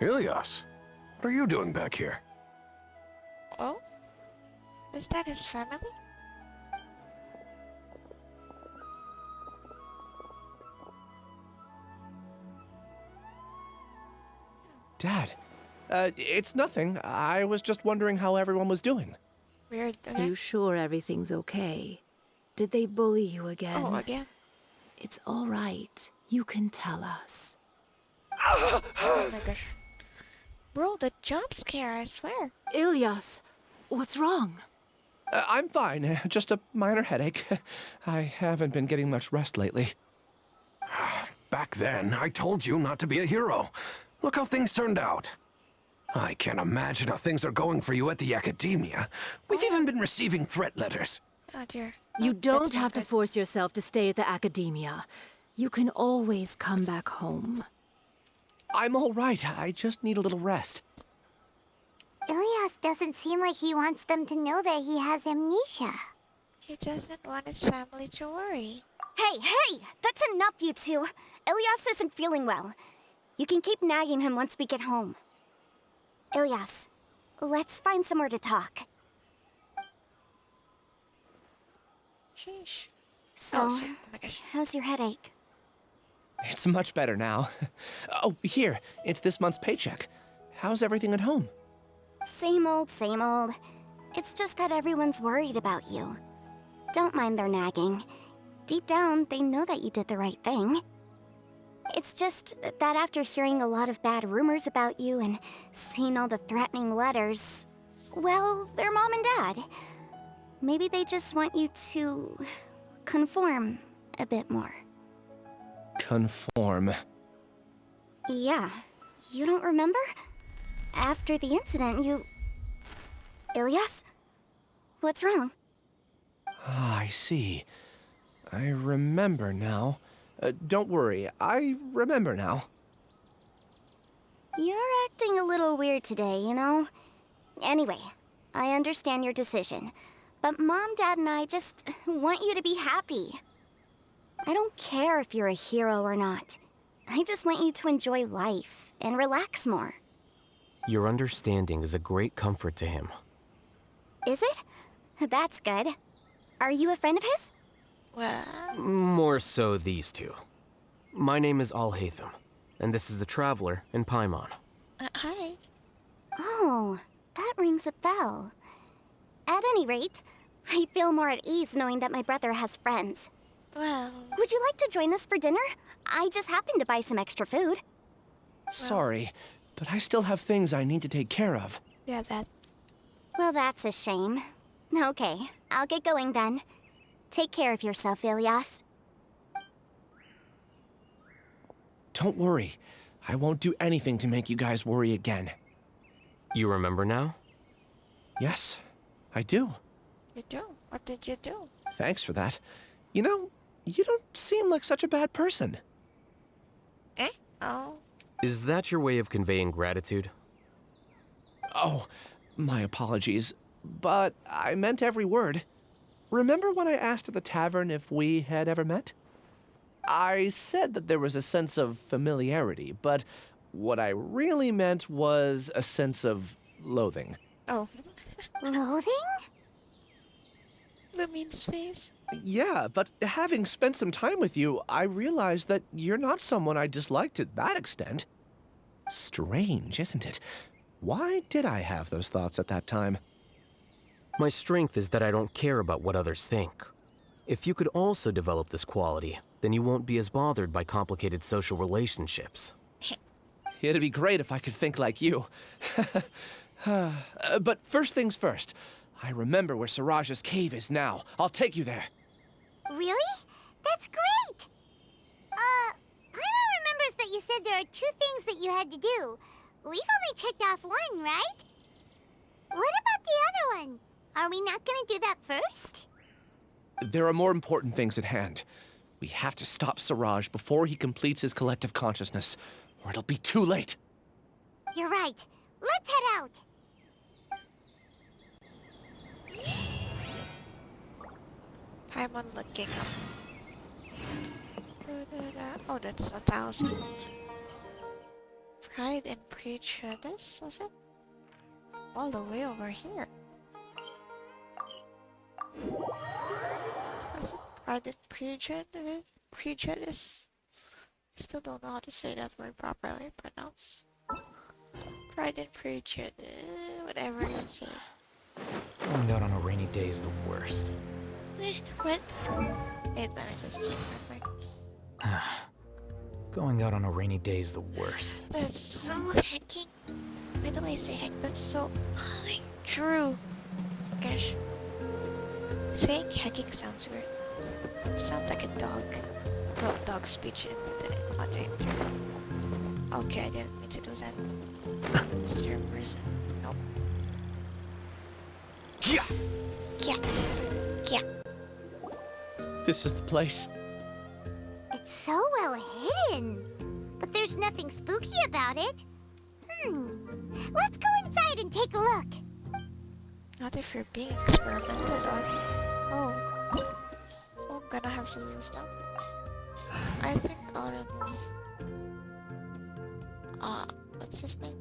Ilyas, what are you doing back here? Oh? Is that his family? Dad. It's nothing. I was just wondering how everyone was doing. Weird. You sure everything's okay? Did they bully you again? Oh, again? It's all right. You can tell us. Oh my gosh. Bro, the jump scare, I swear. Ilyas, what's wrong? I'm fine. Just a minor headache. I haven't been getting much rest lately. Back then, I told you not to be a hero. Look how things turned out. I can't imagine how things are going for you at the academia. We've even been receiving threat letters. Oh dear. You don't that's not have to good. force yourself to stay at the academia. You can always come back home. I'm all right. I just need a little rest. Ilyas doesn't seem like he wants them to know that he has amnesia. He doesn't want his family to worry. Hey! That's enough, you two. Ilyas isn't feeling well. You can keep nagging him once we get home. Ilyas, let's find somewhere to talk. Sheesh. So, Oh my gosh. how's your headache? It's much better now. Oh, here. It's this month's paycheck. How's everything at home? Same old, same old. It's just that everyone's worried about you. Don't mind their nagging. Deep down, they know that you did the right thing. It's just that after hearing a lot of bad rumors about you and seeing all the threatening letters, well, they're mom and dad. Maybe they just want you to conform a bit more. Conform. Yeah, you don't remember? After the incident, you... Ilyas? What's wrong? Ah, I see. I remember now. Don't worry, I remember now. You're acting a little weird today, you know? Anyway, I understand your decision, but Mom, Dad, and I just want you to be happy. I don't care if you're a hero or not. I just want you to enjoy life and relax more. Your understanding is a great comfort to him. Is it? That's good. Are you a friend of his? Well... More so these two. My name is Alhaitham, and this is the Traveler in Paimon. Hi. Oh, that rings a bell. At any rate, I feel more at ease knowing that my brother has friends. Well... Would you like to join us for dinner? I just happened to buy some extra food. Sorry, but I still have things I need to take care of. Yeah, that... Well, that's a shame. Okay, I'll get going then. Take care of yourself, Ilyas. Don't worry. I won't do anything to make you guys worry again. You remember now? Yes, I do. You do? What did you do? Thanks for that. You know, you don't seem like such a bad person. Eh? Oh. Is that your way of conveying gratitude? Oh, my apologies. But I meant every word. Remember when I asked at the tavern if we had ever met? I said that there was a sense of familiarity, but what I really meant was a sense of loathing. Oh. Loathing? Lumine's face. Yeah, but having spent some time with you, I realized that you're not someone I disliked to that extent. Strange, isn't it? Why did I have those thoughts at that time? My strength is that I don't care about what others think. If you could also develop this quality, then you won't be as bothered by complicated social relationships. It'd be great if I could think like you. But first things first. I remember where Siraj's cave is now. I'll take you there. Really? That's great! Paimon remembers that you said there are 2 things that you had to do. We've only checked off 1, right? What about the other one? Are we not gonna do that first? There are more important things at hand. We have to stop Siraj before he completes his collective consciousness, or it'll be too late. You're right. Let's head out. Paimon looking up. Oh, that's 1,000. Pride and Prejudice, was it? All the way over here. Was it Pride and Prejudice? Prejudice? I still don't know how to say that word properly pronounced. Pride and Prejudice, whatever you say. Going out on a rainy day is the worst. What? Wait, let me just check my mic. Going out on a rainy day is the worst. That's so hecking. By the way, I say heck, that's so like true. Gosh. Saying hecking sounds weird. It sounds like a dog. Well, dog speech in the audio internet. Okay, I didn't mean to do that. It's the third person. Nope. Yeah. Yeah. Yeah. This is the place. It's so well hidden. But there's nothing spooky about it. Let's go inside and take a look. Not if you're being experimented on. Oh. I'm gonna have to use them. I think I'll remove. What's his name?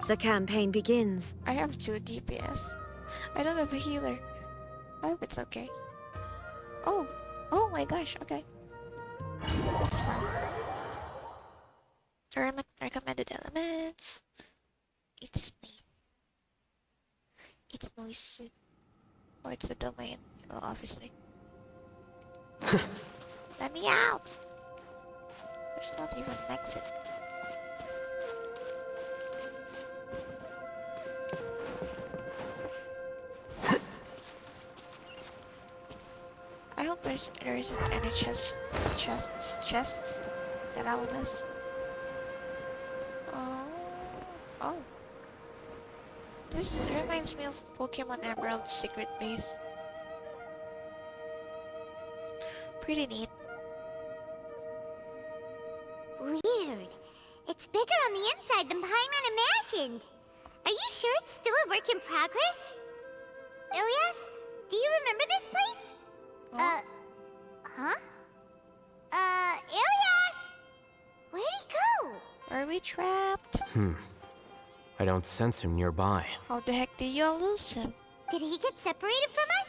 The campaign begins. I have 2 DPS. I don't have a healer. I hope it's okay. Oh. Oh my gosh, okay. That's fine. Recommended elements. It's me. It's noise. Oh, it's a domain. Well, obviously. Let me out! There's not even an exit. I hope there isn't any chests that I will miss. Oh. This reminds me of Pokemon Emerald's secret base. Pretty neat. Weird. It's bigger on the inside than Paimon imagined. Are you sure it's still a work in progress? Ilias, do you remember this place? Huh? Ilias! Where'd he go? Are we trapped? I don't sense him nearby. How the heck did you lose him? Did he get separated from us?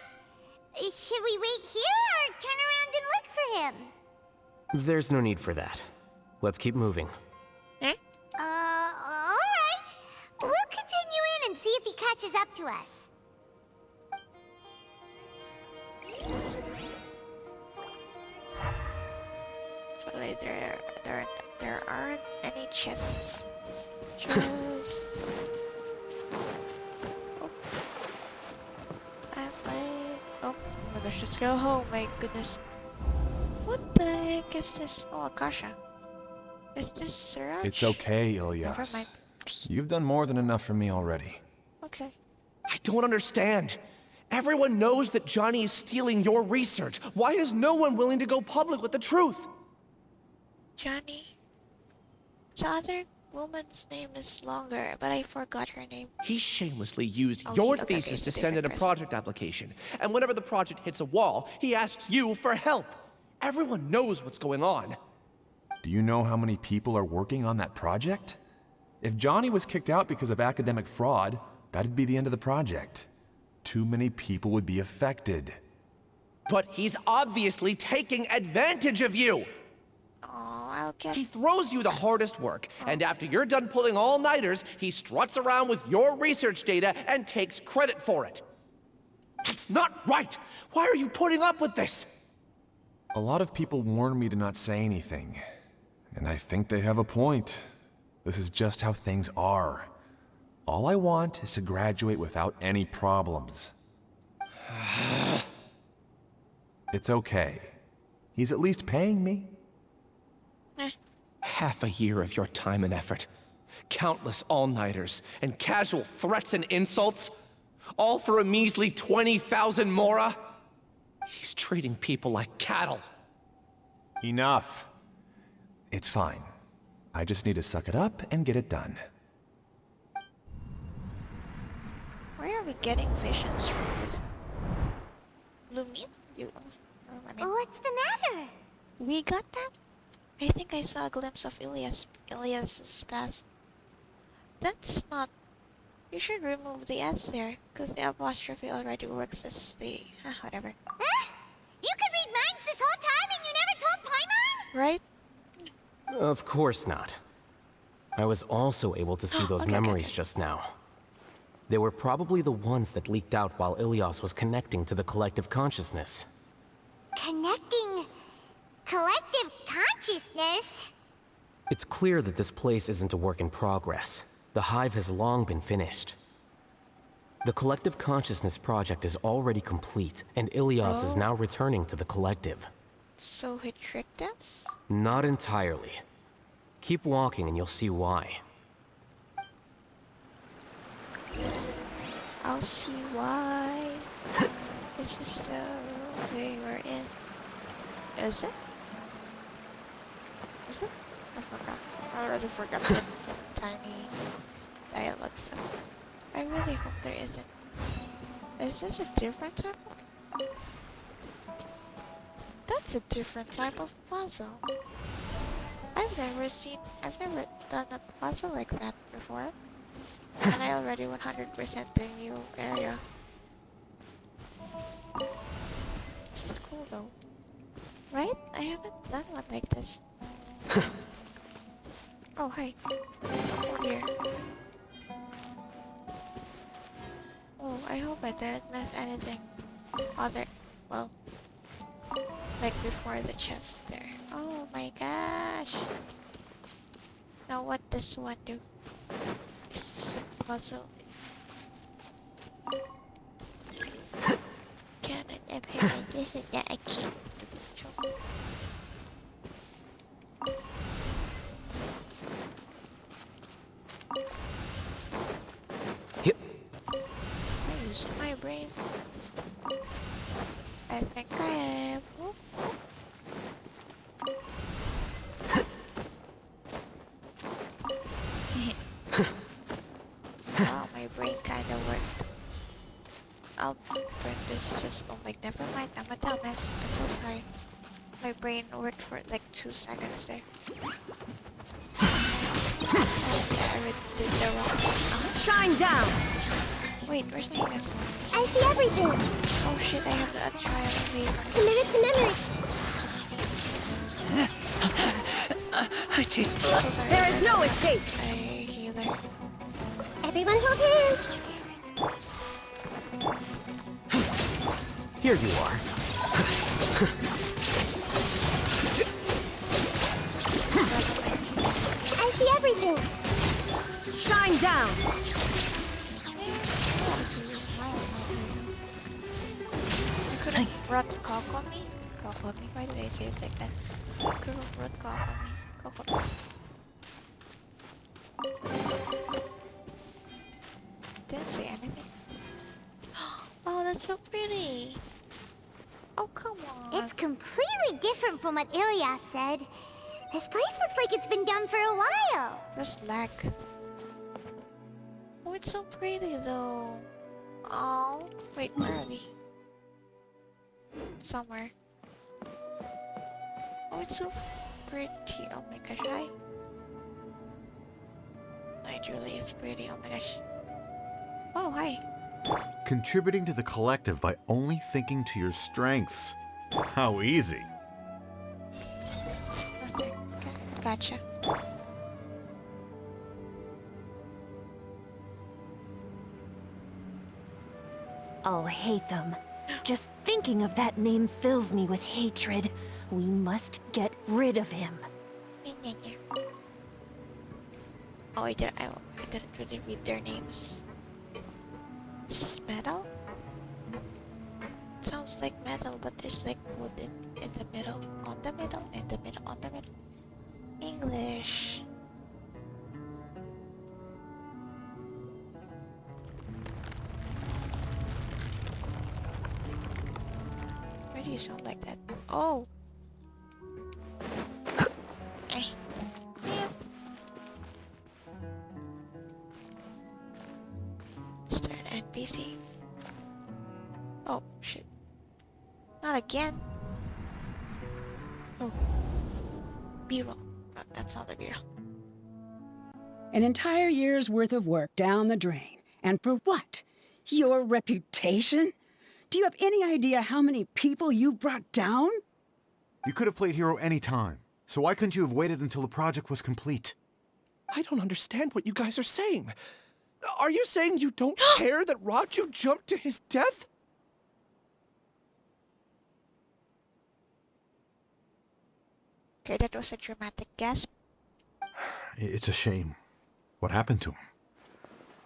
Should we wait here or turn around and look for him? There's no need for that. Let's keep moving. Alright. We'll continue in and see if he catches up to us. Wait, there aren't any chests. Chests. Oh. Oh my gosh, let's go home. My goodness. What the heck is this? Oh, Akasha. Is this Siraj? It's okay, Never Ilyas. mind. You've done more than enough for me already. Okay. I don't understand. Everyone knows that Johnny is stealing your research. Why is no one willing to go public with the truth? Johnny. The other woman's name is longer, but I forgot her name. He shamelessly used Oh, your okay, thesis it's a to send in a different project application. And whenever the project hits a wall, he asks you for help. Everyone knows what's going on. Do you know how many people are working on that project? If Johnny was kicked out because of academic fraud, that'd be the end of the project. Too many people would be affected. But he's obviously taking advantage of you! I'll get... He throws you the hardest work, and after you're done pulling all-nighters, he struts around with your research data and takes credit for it. That's not right! Why are you putting up with this? A lot of people warn me to not say anything. And I think they have a point. This is just how things are. All I want is to graduate without any problems. It's okay. He's at least paying me. Half a year of your time and effort. Countless all-nighters and casual threats and insults. All for a measly 20,000 mora? He's treating people like cattle. Enough. It's fine. I just need to suck it up and get it done. Where are we getting visions from this? Lumin? What's the matter? We got that? I think I saw a glimpse of Ilias's past. That's not... You should remove the S there, because the apostrophe already works as the... whatever. Huh? You could read minds this whole time and you never told Paimon? Right? Of course not. I was also able to see those memories just now. They were probably the ones that leaked out while Ilias was connecting to the collective consciousness. Connecting collective consciousness? It's clear that this place isn't a work in progress. The hive has long been finished. The collective consciousness project is already complete, and Ilias is now returning to the collective. So he tricked us? Not entirely. Keep walking and you'll see why. I'll see why. This is the way we're in. Is it? Is it? I forgot. I already forgot the tiny dialogue stuff. I really hope there isn't. Is this a different type of... That's a different type of puzzle. I've never done a puzzle like that before. And I already 100% the new area. This is cool though. Right? I haven't done one like this. Oh, hi. Oh dear. Oh, I hope I didn't miss anything other, well, like before the chest there. Oh my gosh. Now what does one do? Is this a puzzle? Can it implement this and that? I can't. I'm using my brain. I think I am. Whoop, whoop. Wow, my brain kinda worked. I'll print this just, oh my, never mind, I'm a dumbass. I'm so sorry. My brain worked for like 2 seconds there. I did the wrong one. Shine down! Wait, where's the email? I see everything! Oh shit, I have to try it. Commit it to memory! I taste blood. So sorry, There is no escape! Healer. Everyone hold hands! Here you are. I see everything! Shine down! You could have brought cock on me? Cock on me? Why did I say it like that? You could have brought cock on me. Cock on me. Didn't say anything. Oh, that's so pretty. Oh, come on. It's completely different from what Ilias said. This place looks like it's been done for a while. There's lag. Oh, it's so pretty though. Oh, wait, where are we? Somewhere. Oh, it's so pretty. Oh my gosh, hi. No, it really is pretty. Oh my gosh. Oh, hi. Contributing to the collective by only thinking to your strengths. How easy. Okay, gotcha. Alhaitham. Just thinking of that name fills me with hatred. We must get rid of him. Oh, I didn't really read their names. Is this metal? It sounds like metal, but there's like wood in the middle, on the middle, in the middle, on the middle. English. Why do you sound like that? Oh. Start NPC. Oh shit. Not again. Oh. B-roll. No, that's not a B-roll. An entire year's worth of work down the drain. And for what? Your reputation? Do you have any idea how many people you've brought down? You could have played hero any time, so why couldn't you have waited until the project was complete? I don't understand what you guys are saying. Are you saying you don't care that Raju jumped to his death? Okay, that was a dramatic gasp. It's a shame. What happened to him?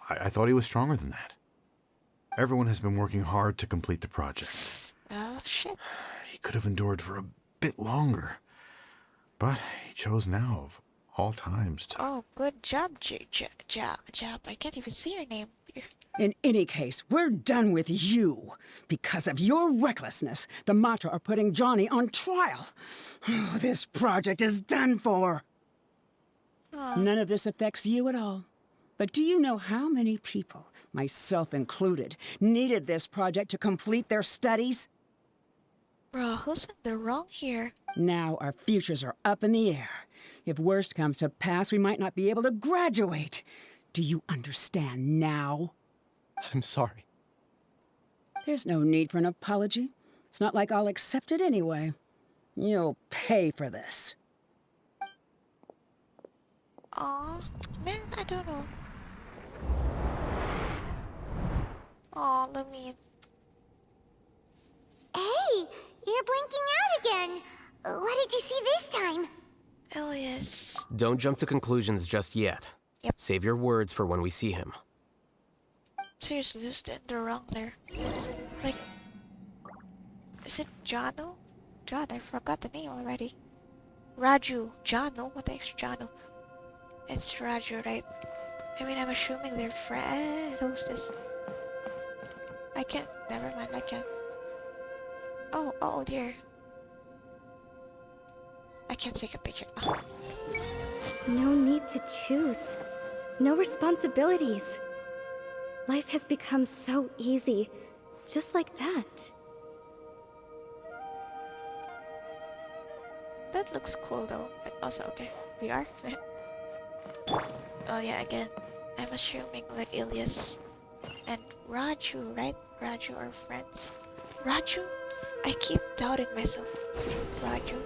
I thought he was stronger than that. Everyone has been working hard to complete the project. Oh, shit. He could have endured for a bit longer. But he chose now, of all times, to... Oh, good job, Job. I can't even see your name. In any case, we're done with you. Because of your recklessness, the Matra are putting Johnny on trial. Oh, this project is done for. None of this affects you at all. But do you know how many people, myself included, needed this project to complete their studies? Bro, who's in the wrong here? Now our futures are up in the air. If worst comes to pass, we might not be able to graduate. Do you understand now? I'm sorry. There's no need for an apology. It's not like I'll accept it anyway. You'll pay for this. Aw, man, I don't know. Aw, let me... Hey, you're blinking out again. What did you see this time? Elias. Don't jump to conclusions just yet. Yep. Save your words for when we see him. Seriously, who's in the wrong there? Like... Is it Jano? John, I forgot the name already. Raju. Jano? What the heck's Jano? It's Raju, right? I mean, I'm assuming they're friends. Who's this? I can't. Never mind, I can't. Oh dear. I can't take a picture. Oh. No need to choose. No responsibilities. Life has become so easy. Just like that. That looks cool though. Also, okay. We are? Oh yeah, again. I'm assuming like Ilias and Raju, right? Raju are friends. Raju? I keep doubting myself. Raju.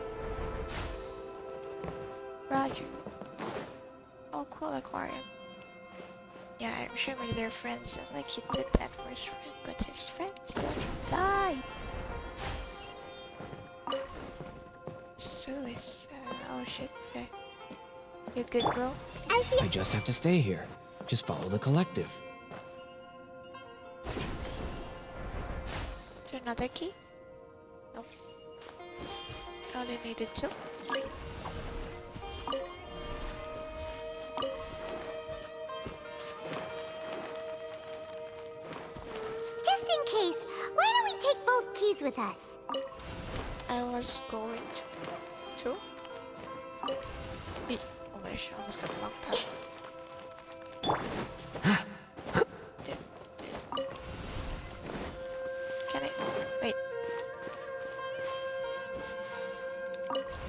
Oh, cool aquarium. Yeah, I'm assuming they're friends and like he did that for his friend, but his friend still died. So is oh shit, okay. You good, bro? I just have to stay here. Just follow the collective. Is there another key? Nope. I only needed two. Just in case, why don't we take both keys with us? I was going to. Oh my gosh, I almost got locked up. Can I? Wait.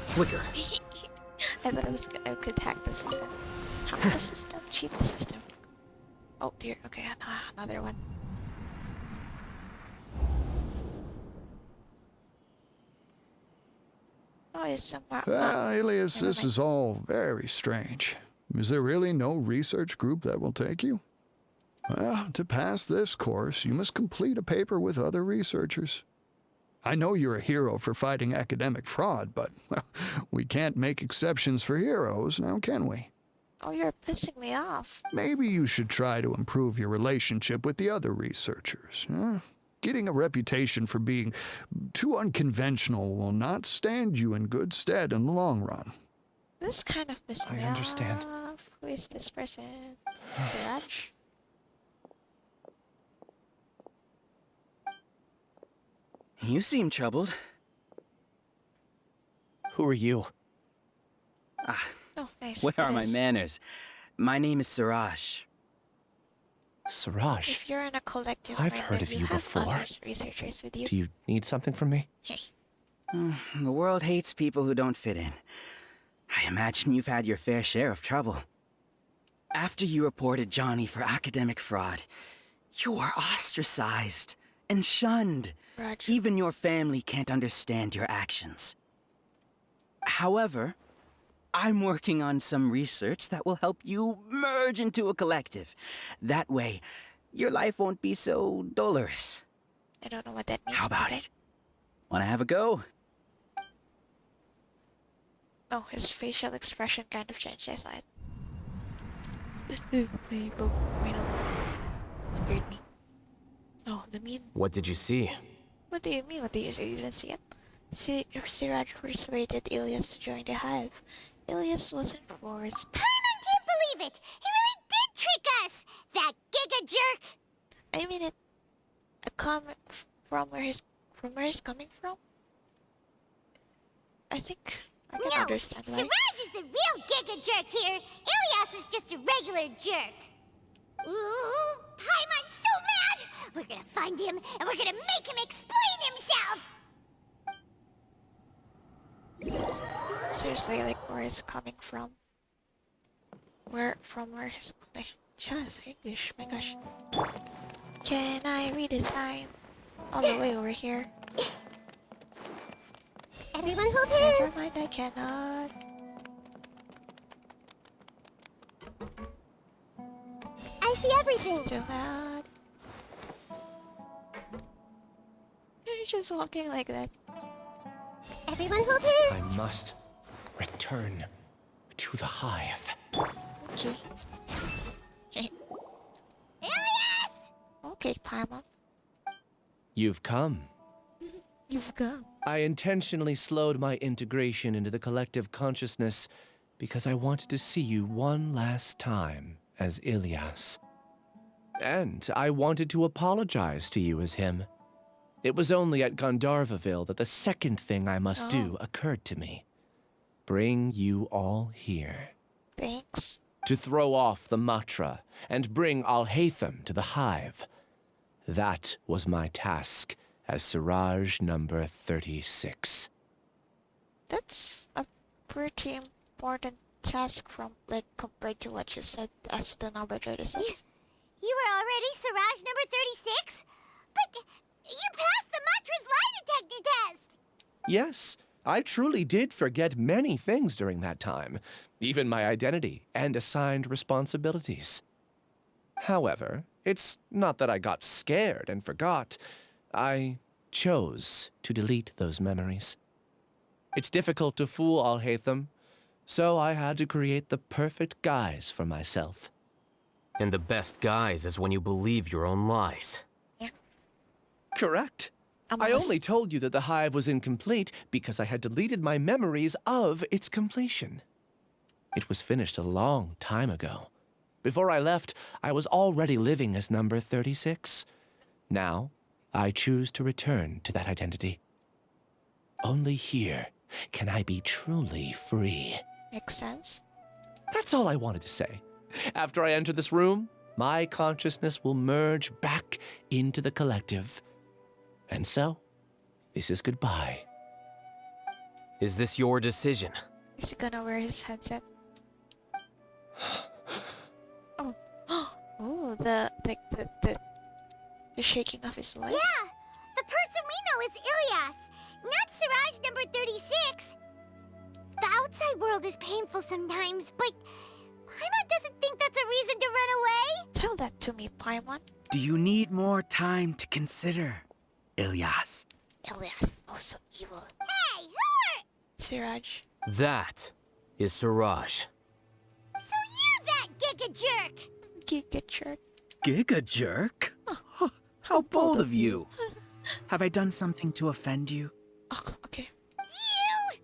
Flicker. I thought I could hack the system. Hack the system? Cheat the system. Oh dear, okay, another one. Oh, it's somewhere. Well, Alias, this is all very strange. Is there really no research group that will take you? Well, to pass this course, you must complete a paper with other researchers. I know you're a hero for fighting academic fraud, but well, we can't make exceptions for heroes, now can we? Oh, you're pissing me off. Maybe you should try to improve your relationship with the other researchers. Huh? Getting a reputation for being too unconventional will not stand you in good stead in the long run. This kind of pissing me understand. off. Who is this person? Siraj? You seem troubled. Who are you? Oh, nice. Where are It my is. manners? My name is Siraj. Siraj? If you're in a collective, I've right, heard then of you have before. other researchers with you. Do you need something from me? The world hates people who don't fit in. I imagine you've had your fair share of trouble. After you reported Johnny for academic fraud, you are ostracized and shunned. Roger. Even your family can't understand your actions. However, I'm working on some research that will help you merge into a collective. That way, your life won't be so dolorous. I don't know what that means. How about it? Wanna have a go? Oh, his facial expression kind of changed. I saw it. They both scared me. Oh, the mean. What did you see? What do you mean? What do you say? You didn't see it? Siraj persuaded Ilyas to join the Hive. Ilyas wasn't forced. Paimon can't believe it! He really did trick us! That giga jerk! I mean it. A comment from where he's coming from? I think I can understand why. Siraj is the real giga jerk here. Ilyas is just a regular jerk. Ooh, Paimon's so mad! We're gonna find him and we're gonna make him explain himself! Seriously, like where he's coming from. Where he's like, just English, my gosh. Can I read his line? All the way over here. Everyone hold hands! Never mind, I cannot. I see everything! Still mad. You're just walking like that. Everyone hold hands! I must return to the Hive. Okay. Ilyas! Okay, Paimon. You've come. You've come. I intentionally slowed my integration into the collective consciousness because I wanted to see you one last time as Ilyas. And I wanted to apologize to you as him. It was only at Gandharvaville that the second thing I must do occurred to me. Bring you all here. Thanks. To throw off the Matra and bring Alhaitham to the Hive. That was my task as Siraj number 36. That's a pretty important task from, like, compared to what you said as the number 36. You were already Siraj number 36? But you passed the Matra's lie detector test! Yes, I truly did forget many things during that time, even my identity and assigned responsibilities. However, it's not that I got scared and forgot. I chose to delete those memories. It's difficult to fool Alhaitham, so I had to create the perfect guise for myself. And the best guise is when you believe your own lies. Yeah. Correct. I only told you that the Hive was incomplete because I had deleted my memories of its completion. It was finished a long time ago. Before I left, I was already living as number 36. Now, I choose to return to that identity. Only here can I be truly free. Makes sense. That's all I wanted to say. After I enter this room, my consciousness will merge back into the collective. And so, this is goodbye. Is this your decision? Is he gonna wear his headset? Oh, oh, the shaking of his voice. Yeah, the person we know is Ilyas, not Siraj number 36. The outside world is painful sometimes, but Paimon doesn't think that's a reason to run away. Tell that to me, Paimon. Do you need more time to consider, Ilyas? Ilyas, oh so evil. Hey, who are... Siraj. That is Siraj. So you're that giga jerk! Giga jerk. Giga jerk? Oh, how bold of you. Have I done something to offend you? Oh, okay. You!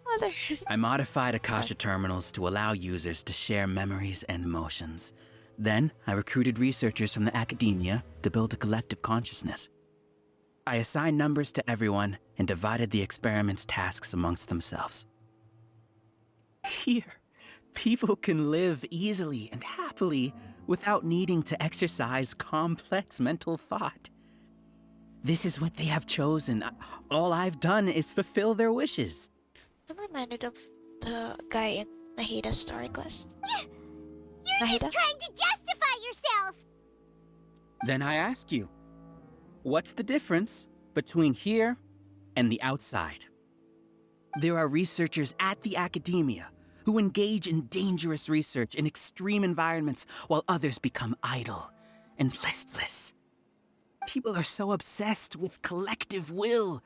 Mother. I modified Akasha terminals to allow users to share memories and emotions. Then, I recruited researchers from the academia to build a collective consciousness. I assigned numbers to everyone and divided the experiment's tasks amongst themselves. Here, people can live easily and happily without needing to exercise complex mental thought. This is what they have chosen. All I've done is fulfill their wishes. I'm reminded of the guy in Alhaitham Story Quest. You're just trying to justify yourself! Then I ask you, what's the difference between here and the outside? There are researchers at the academia who engage in dangerous research in extreme environments while others become idle and listless. People are so obsessed with collective will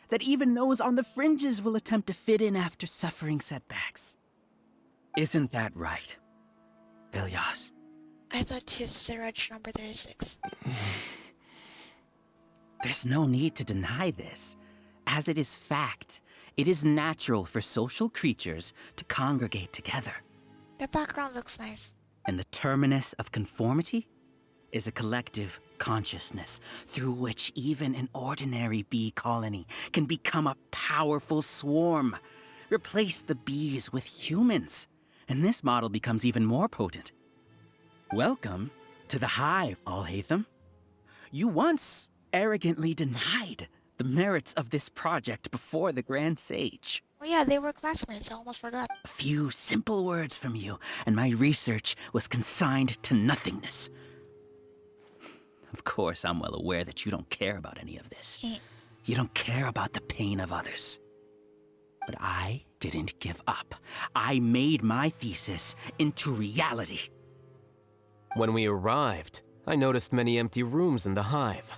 that even those on the fringes will attempt to fit in after suffering setbacks. Isn't that right, Ilyas? I thought he's Siraj number 36. There's no need to deny this, as it is fact. It is natural for social creatures to congregate together. The background looks nice. And the terminus of conformity is a collective consciousness through which even an ordinary bee colony can become a powerful swarm. Replace the bees with humans, and this model becomes even more potent. Welcome to the hive, Alhaitham. You once arrogantly denied the merits of this project before the Grand Sage. Oh yeah, they were classmates, I almost forgot. A few simple words from you, and my research was consigned to nothingness. Of course, I'm well aware that you don't care about any of this. You don't care about the pain of others. But I didn't give up. I made my thesis into reality. When we arrived, I noticed many empty rooms in the hive.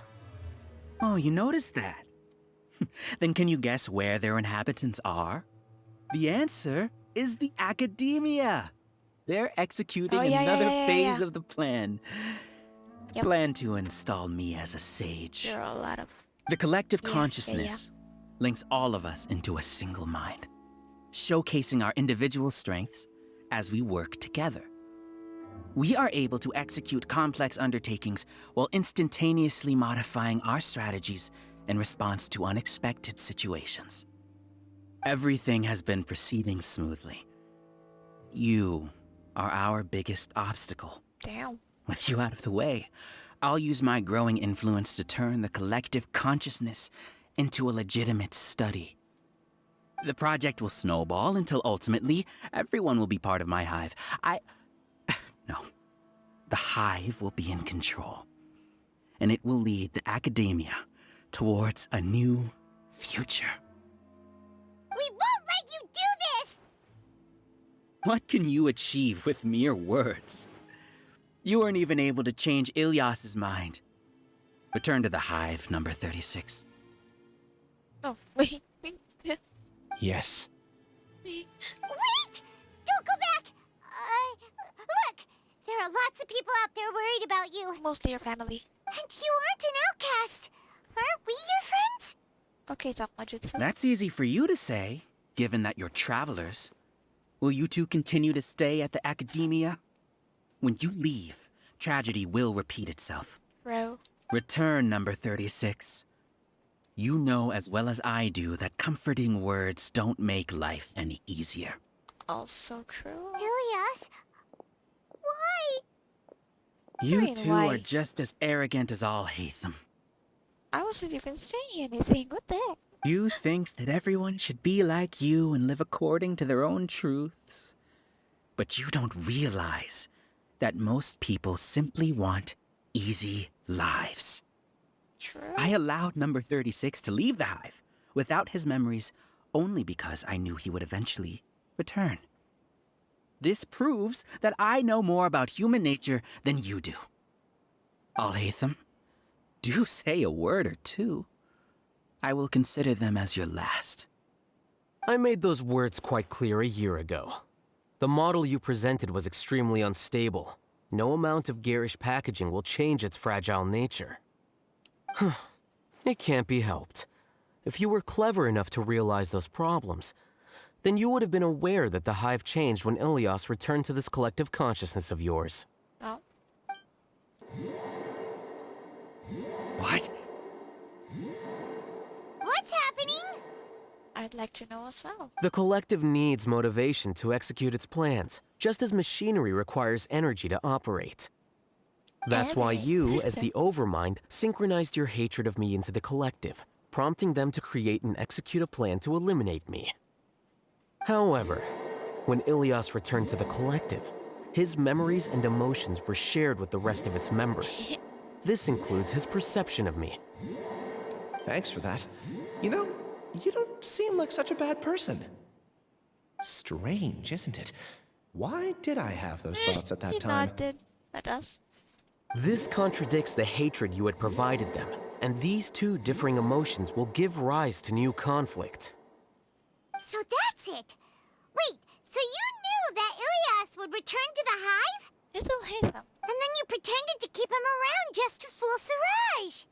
Oh, you noticed that? Then can you guess where their inhabitants are? The answer is the academia. They're executing another phase of the plan. Plan to install me as a sage. There are a lot of... The collective consciousness links all of us into a single mind, showcasing our individual strengths as we work together. We are able to execute complex undertakings while instantaneously modifying our strategies in response to unexpected situations. Everything has been proceeding smoothly. You are our biggest obstacle. Damn. With you out of the way, I'll use my growing influence to turn the collective consciousness into a legitimate study. The project will snowball until ultimately everyone will be part of my hive. No. The hive will be in control. And it will lead the academia towards a new future. We won't let you do this! What can you achieve with mere words? You weren't even able to change Ilyas's mind. Return to the hive, number 36. Oh, wait. Yes. Wait! Don't go back! Look! There are lots of people out there worried about you. Mostly your family. And you aren't an outcast. Aren't we your friends? Okay, talk Majutsu. That's easy for you to say, given that you're travelers. Will you two continue to stay at the academia? When you leave, tragedy will repeat itself. Bro. Return, number 36. You know as well as I do that comforting words don't make life any easier. Also true. Ilyas, why? You two are just as arrogant as Alhaitham. I wasn't even saying anything. What the heck? You think that everyone should be like you and live according to their own truths. But you don't realize that most people simply want easy lives. True. I allowed number 36 to leave the hive without his memories only because I knew he would eventually return. This proves that I know more about human nature than you do. Alhaitham, do say a word or two. I will consider them as your last. I made those words quite clear a year ago. The model you presented was extremely unstable. No amount of garish packaging will change its fragile nature. It can't be helped. If you were clever enough to realize those problems, then you would have been aware that the hive changed when Ilyas returned to this collective consciousness of yours. Oh. What? What's happening? I'd like to know as well. The collective needs motivation to execute its plans, just as machinery requires energy to operate. That's why you, as the Overmind, synchronized your hatred of me into the collective, prompting them to create and execute a plan to eliminate me. However, when Ilyas returned to the collective, his memories and emotions were shared with the rest of its members. This includes his perception of me. Thanks for that. You know, you don't seem like such a bad person. Strange, isn't it? Why did I have those thoughts at that time? Nodded at us. This contradicts the hatred you had provided them, and these two differing emotions will give rise to new conflict. So that's it. Wait, so you knew that Ilias would return to the hive? Little Alhaitham. And then you pretended to keep him around just to fool Siraj.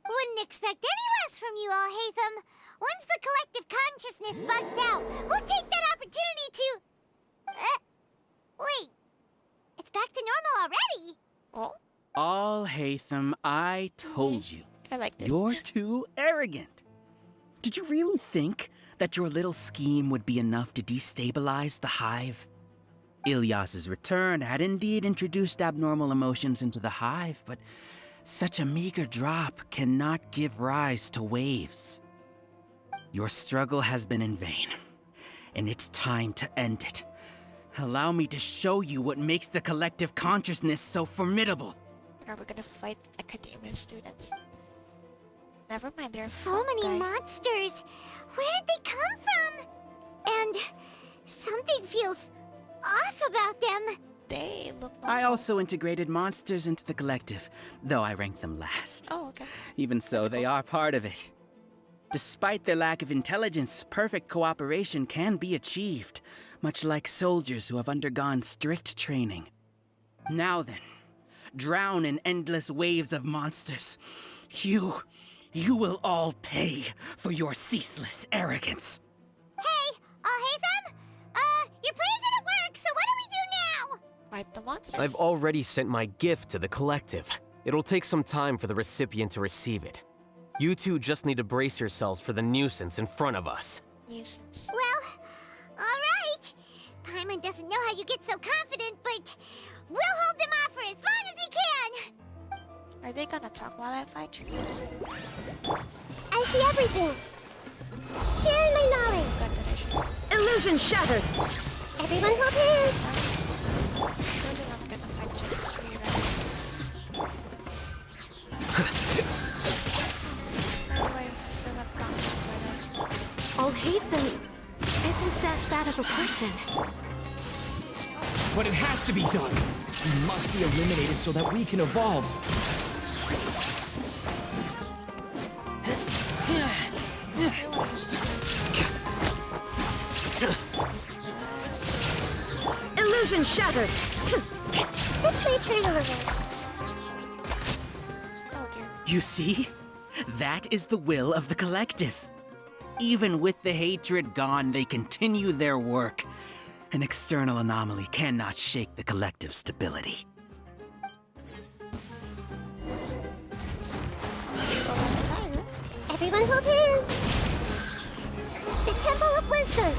Wouldn't expect any less from you, Alhaitham. Once the collective consciousness bugs out, we'll take that opportunity to... wait. It's back to normal already. Oh? Alhaitham, I told you. I like this. You're too arrogant. Did you really think that your little scheme would be enough to destabilize the hive? Ilias's return had indeed introduced abnormal emotions into the hive, but such a meager drop cannot give rise to waves. Your struggle has been in vain, and it's time to end it. Allow me to show you what makes the collective consciousness so formidable. Are we gonna fight academia students? Never mind, they're so many monsters. Where did they come from? And something feels off about them. They look normal. I also integrated monsters into the collective, though I ranked them last. Oh, okay. Even so, they are part of it. Despite their lack of intelligence, perfect cooperation can be achieved, much like soldiers who have undergone strict training. Now then, drown in endless waves of monsters. You will all pay for your ceaseless arrogance. Hey, Alhaitham? Your plan didn't work, so what do we do now? Fight the monsters. I've already sent my gift to the collective. It'll take some time for the recipient to receive it. You two just need to brace yourselves for the nuisance in front of us. Nuisance. Well, alright. Paimon doesn't know how you get so confident, but we'll hold them off for as long as we can. Are they gonna talk while I fight? I see everything. Share my knowledge. Illusion shattered. Everyone hold hands. Surely I'm gonna fight just as we ready. Alhaitham isn't that bad of a person. But it has to be done. He must be eliminated so that we can evolve. Illusion shattered. This may turn a little. You see? That is the will of the collective. Even with the hatred gone, they continue their work. An external anomaly cannot shake the collective's stability. Everyone hold hands. The Temple of Wisdom.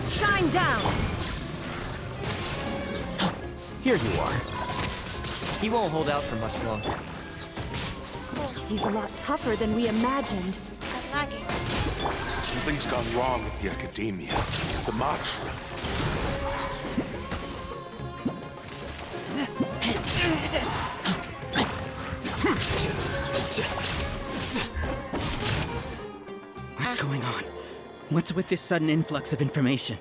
Shine down. Here you are. He won't hold out for much longer. He's a lot tougher than we imagined. I'm lagging. Something's gone wrong at the Academia. The Matra. What's going on? What's with this sudden influx of information?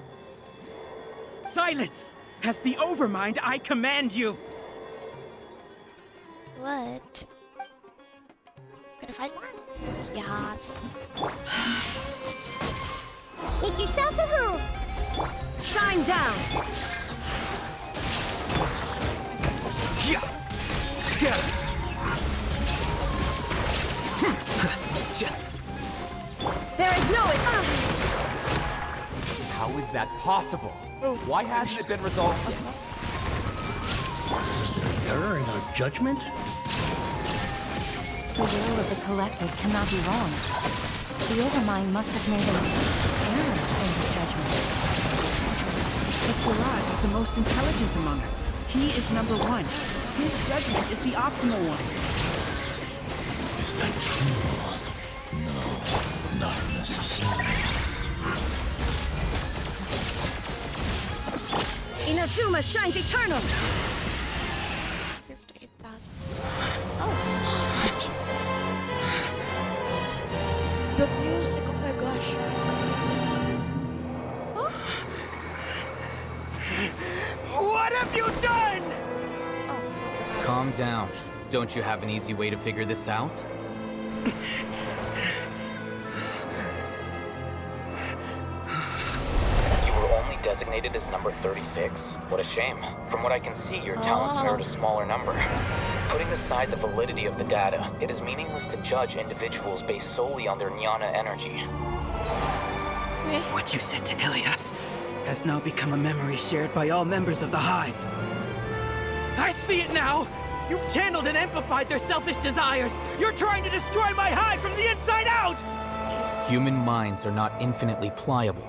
Silence! As the Overmind, I command you! What? Gonna fight more? Yes. Make yourselves at home. Shine down. Yeah. Scatter. There is no How is that possible? Why hasn't it been resolved yet? Is there an error in our judgment? The will of the collective cannot be wrong. The Overmind must have made an error in his judgment. But Siraj is the most intelligent among us. He is number one. His judgment is the optimal one. Is that true? No, not necessarily. Inazuma shines eternal. 58,000. Oh, what? The music, oh my god. have you done? Calm down. Don't you have an easy way to figure this out? You were only designated as number 36. What a shame. From what I can see, your talents merit a smaller number. Putting aside the validity of the data, it is meaningless to judge individuals based solely on their jnana energy. What you said to Ilias has now become a memory shared by all members of the Hive. I see it now! You've channeled and amplified their selfish desires! You're trying to destroy my Hive from the inside out! Human minds are not infinitely pliable,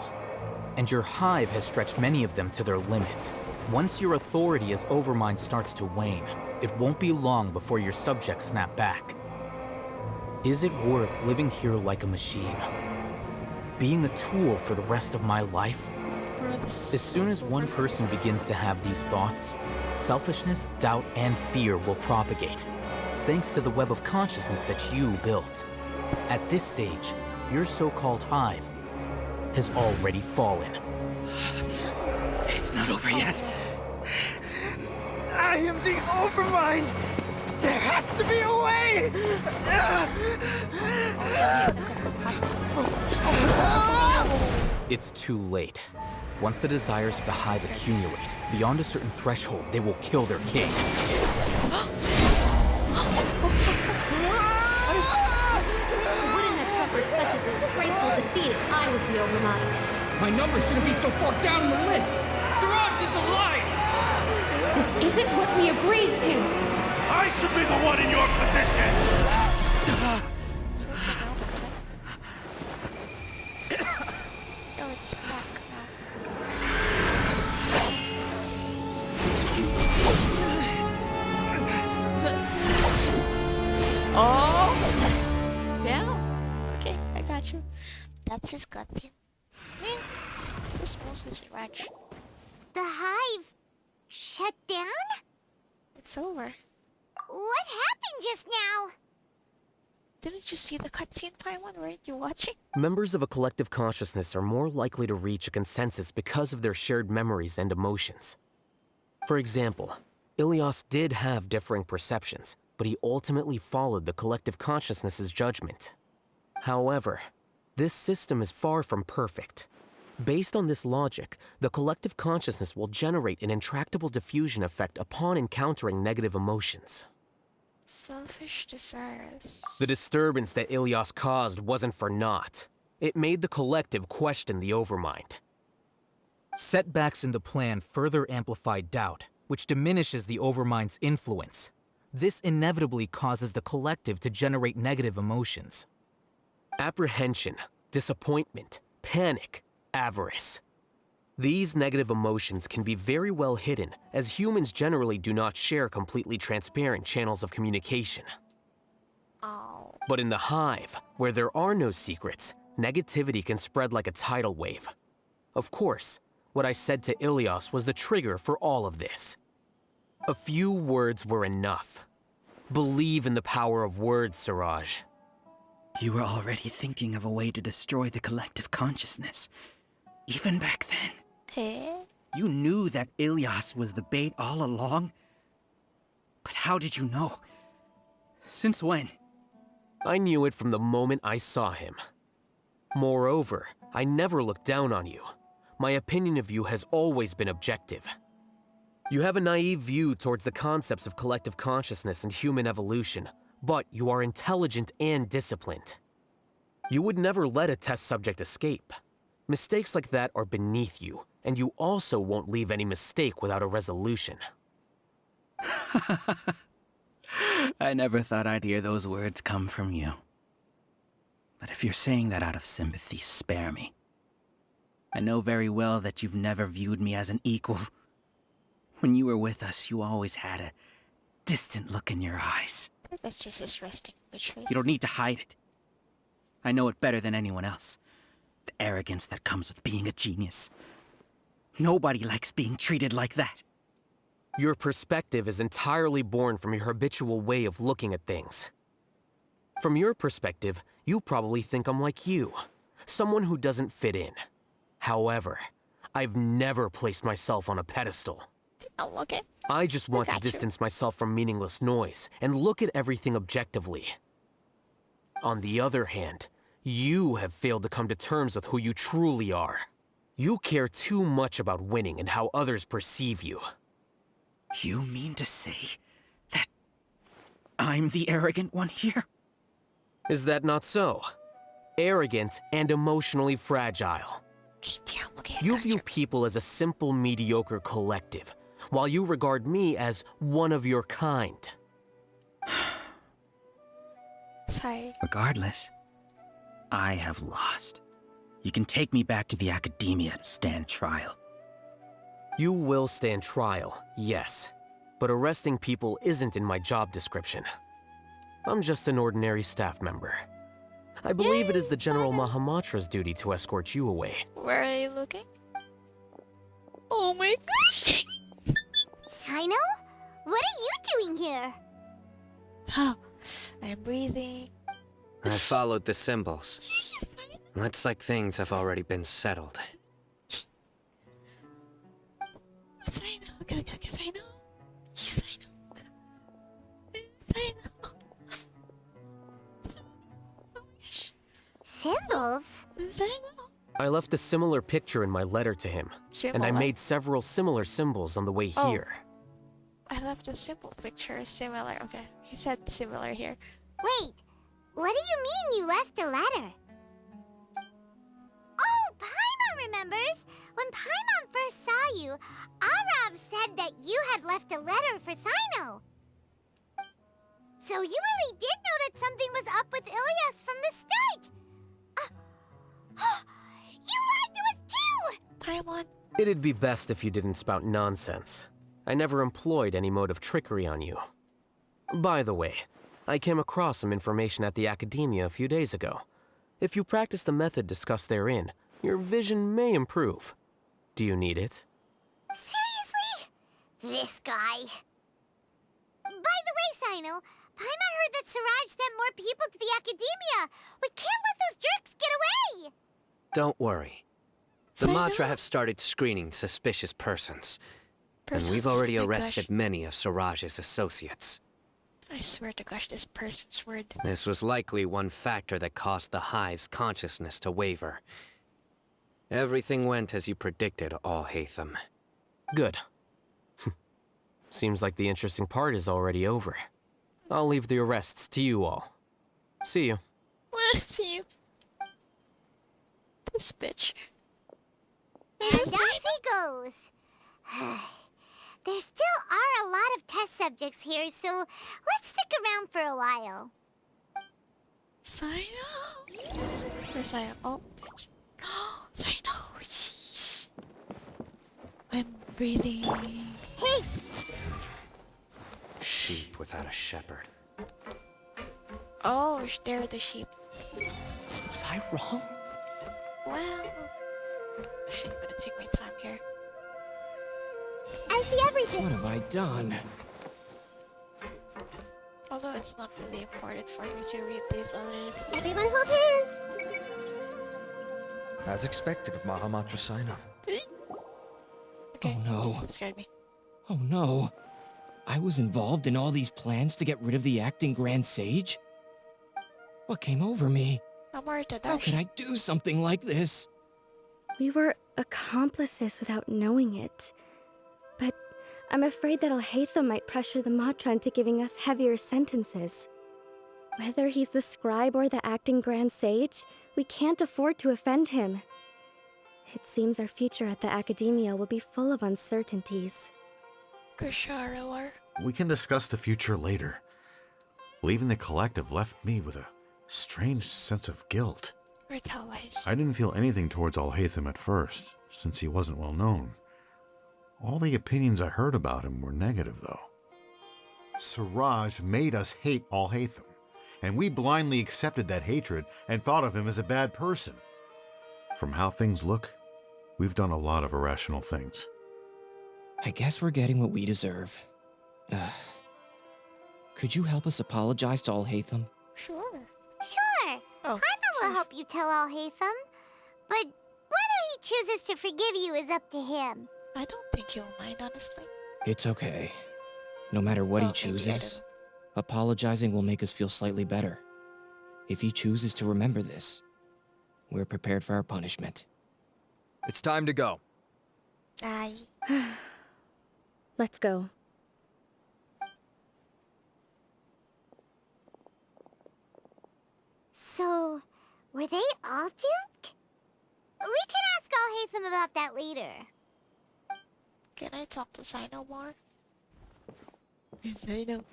and your Hive has stretched many of them to their limit. Once your authority as Overmind starts to wane, it won't be long before your subjects snap back. Is it worth living here like a machine? Being a tool for the rest of my life? As soon as one person begins to have these thoughts, selfishness, doubt, and fear will propagate, thanks to the web of consciousness that you built. At this stage, your so-called Hive has already fallen. It's not over yet. I am the Overmind! There has to be a way! It's too late. Once the desires of the Hive accumulate, beyond a certain threshold, they will kill their king. I wouldn't have suffered such a disgraceful defeat if I was the Overmind. My number shouldn't be so far down the list! Siraj is alive! This isn't what we agreed to! I should be the one in your position! Oh, it's back now. Oh! Yeah? Okay, I got you. That's his cutscene. Man, this mostly Siraj. The Hive shut down? It's over. What happened just now? Didn't you see the cutscene, Paimon? Weren't you watching? Members of a collective consciousness are more likely to reach a consensus because of their shared memories and emotions. For example, Ilias did have differing perceptions, but he ultimately followed the collective consciousness's judgment. However, this system is far from perfect. Based on this logic, the collective consciousness will generate an intractable diffusion effect upon encountering negative emotions. Selfish desires. The disturbance that Ilias caused wasn't for naught. It made the collective question the Overmind. Setbacks in the plan further amplified doubt, which diminishes the Overmind's influence. This inevitably causes the collective to generate negative emotions. Apprehension, disappointment, panic, avarice. These negative emotions can be very well hidden, as humans generally do not share completely transparent channels of communication. Oh. But in the Hive, where there are no secrets, negativity can spread like a tidal wave. Of course, what I said to Ilias was the trigger for all of this. A few words were enough. Believe in the power of words, Siraj. You were already thinking of a way to destroy the collective consciousness. Even back then. Hey? You knew that Ilias was the bait all along? But how did you know? Since when? I knew it from the moment I saw him. Moreover, I never looked down on you. My opinion of you has always been objective. You have a naive view towards the concepts of collective consciousness and human evolution, but you are intelligent and disciplined. You would never let a test subject escape. Mistakes like that are beneath you, and you also won't leave any mistake without a resolution. I never thought I'd hear those words come from you. But if you're saying that out of sympathy, spare me. I know very well that you've never viewed me as an equal. When you were with us, you always had a distant look in your eyes. That's just his resting bitch face. You don't need to hide it. I know it better than anyone else. The arrogance that comes with being a genius. Nobody likes being treated like that. Your perspective is entirely born from your habitual way of looking at things. From your perspective, you probably think I'm like you, someone who doesn't fit in. However, I've never placed myself on a pedestal. Oh, okay. I just want to got you. distance myself from meaningless noise and look at everything objectively. On the other hand, you have failed to come to terms with who you truly are. You care too much about winning and how others perceive you. You mean to say that I'm the arrogant one here? Is that not so? Arrogant and emotionally fragile. You view people as a simple, mediocre collective, while you regard me as one of your kind. Sorry. Regardless, I have lost. You can take me back to the academia to stand trial. You will stand trial, yes. But arresting people isn't in my job description. I'm just an ordinary staff member. I believe it is the General Mahamatra's duty to escort you away. Where are you looking? Oh my gosh! Sino? What are you doing here? Oh, I'm breathing. I followed the symbols. Looks like things have already been settled. Sino, okay, Sino. Sino. Symbols? I left a similar picture in my letter to him, and I Similar? made several similar symbols on the way Oh. here. I left a simple picture, similar. Okay, he said similar here. Wait, what do you mean you left a letter? Oh, Paimon remembers! When Paimon first saw you, Arav said that you had left a letter for Sino. So you really did know that something was up with Ilias from the start! You lied to us too! Paimon. It'd be best if you didn't spout nonsense. I never employed any mode of trickery on you. By the way, I came across some information at the Academia a few days ago. If you practice the method discussed therein, your vision may improve. Do you need it? Seriously? This guy. By the way, Sino, Paimon heard that Siraj sent more people to the Academia. We can't let those jerks get away! Don't worry. The Sino? Matra have started screening suspicious persons. And we've Persons? already Oh my arrested gosh. many of Siraj's associates. I swear to gosh, this person's word. This was likely one factor that caused the Hive's consciousness to waver. Everything went as you predicted, Alhaitham. Good. Seems like the interesting part is already over. I'll leave the arrests to you all. See you. See you. This bitch. And off he goes. There still are a lot of test subjects here, so let's stick around for a while. Sino? Where's Sino? Oh, bitch. Sino! Jeez. I'm breathing. Hey! Sheep without a shepherd. Oh, they're the sheep. Was I wrong? Well, shit, I'm gonna take my time here. I see everything. What have I done? Although it's not really important for me to read these other. Everyone hold hands. As expected of Mahamatra Sino. Okay. Oh no. That scared me. Oh no. I was involved in all these plans to get rid of the acting Grand Sage? What came over me? How could I do something like this? We were accomplices without knowing it. But I'm afraid that Alhaitham might pressure the Matra into giving us heavier sentences. Whether he's the scribe or the acting Grand Sage, we can't afford to offend him. It seems our future at the Academia will be full of uncertainties. Kusharawar. We can discuss the future later. Leaving the collective left me with a strange sense of guilt. I didn't feel anything towards Alhaitham at first, since he wasn't well known. All the opinions I heard about him were negative, though. Siraj made us hate Alhaitham, and we blindly accepted that hatred and thought of him as a bad person. From how things look, we've done a lot of irrational things. I guess we're getting what we deserve. Could you help us apologize to Alhaitham? Sure. Sure. Paimon will help you tell Alhaitham. But whether he chooses to forgive you is up to him. I don't think he'll mind, honestly. It's okay. No matter what he chooses, apologizing will make us feel slightly better. If he chooses to remember this, we're prepared for our punishment. It's time to go. Aye. Let's go. So, were they all duped? We can ask Alhaitham about that later. Can I talk to Sino more? Sino.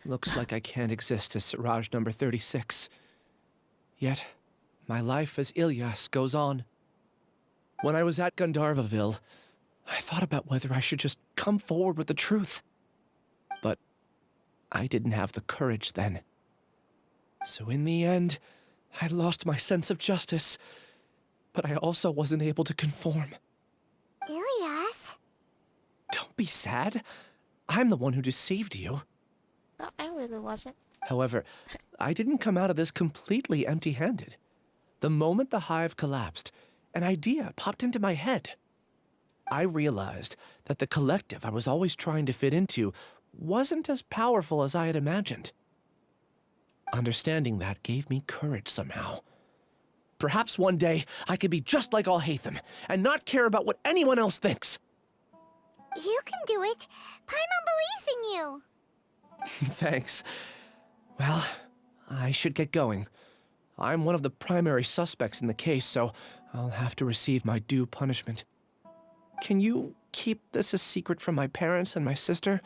Looks like I can't exist as Siraj number 36. Yet, my life as Ilyas goes on. When I was at Gandharvaville, I thought about whether I should just come forward with the truth. But I didn't have the courage then. So in the end, I lost my sense of justice, but I also wasn't able to conform. Ilyas? Don't be sad. I'm the one who deceived you. No, I really wasn't. However, I didn't come out of this completely empty-handed. The moment the hive collapsed, an idea popped into my head. I realized that the collective I was always trying to fit into wasn't as powerful as I had imagined. Understanding that gave me courage somehow. Perhaps one day I could be just like Alhaitham and not care about what anyone else thinks. You can do it. Paimon believes in you. Thanks. Well, I should get going. I'm one of the primary suspects in the case, so I'll have to receive my due punishment. Can you keep this a secret from my parents and my sister?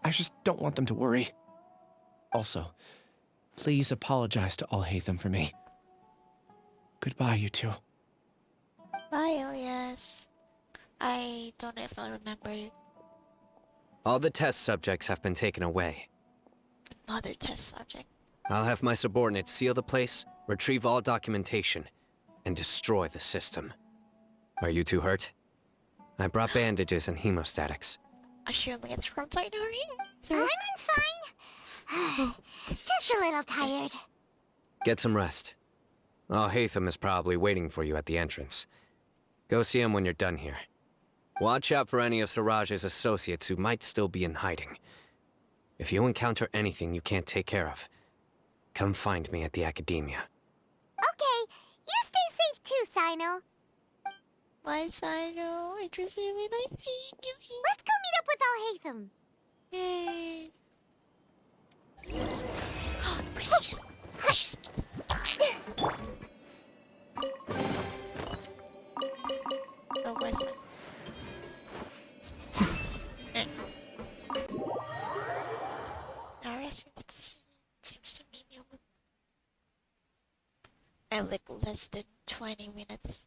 I just don't want them to worry. Also, please apologize to Alhaitham for me. Goodbye, you two. Bye, Ilyas. I don't know if I'll remember you. All the test subjects have been taken away. Another test subject. I'll have my subordinates seal the place, retrieve all documentation, and destroy the system. Are you two hurt? I brought bandages and hemostatics. Assuming it's from Tainari? Paimon's fine. Just a little tired. Get some rest. Alhaitham is probably waiting for you at the entrance. Go see him when you're done here. Watch out for any of Siraj's associates who might still be in hiding. If you encounter anything you can't take care of, come find me at the academia. Okay, you stay safe too, Sino. Bye, Sino. It was really nice seeing you here. Let's go meet up with Alhaitham. Yay. Precious. Precious. Oh, where's that? Seems to mean you. I like less than 20 minutes.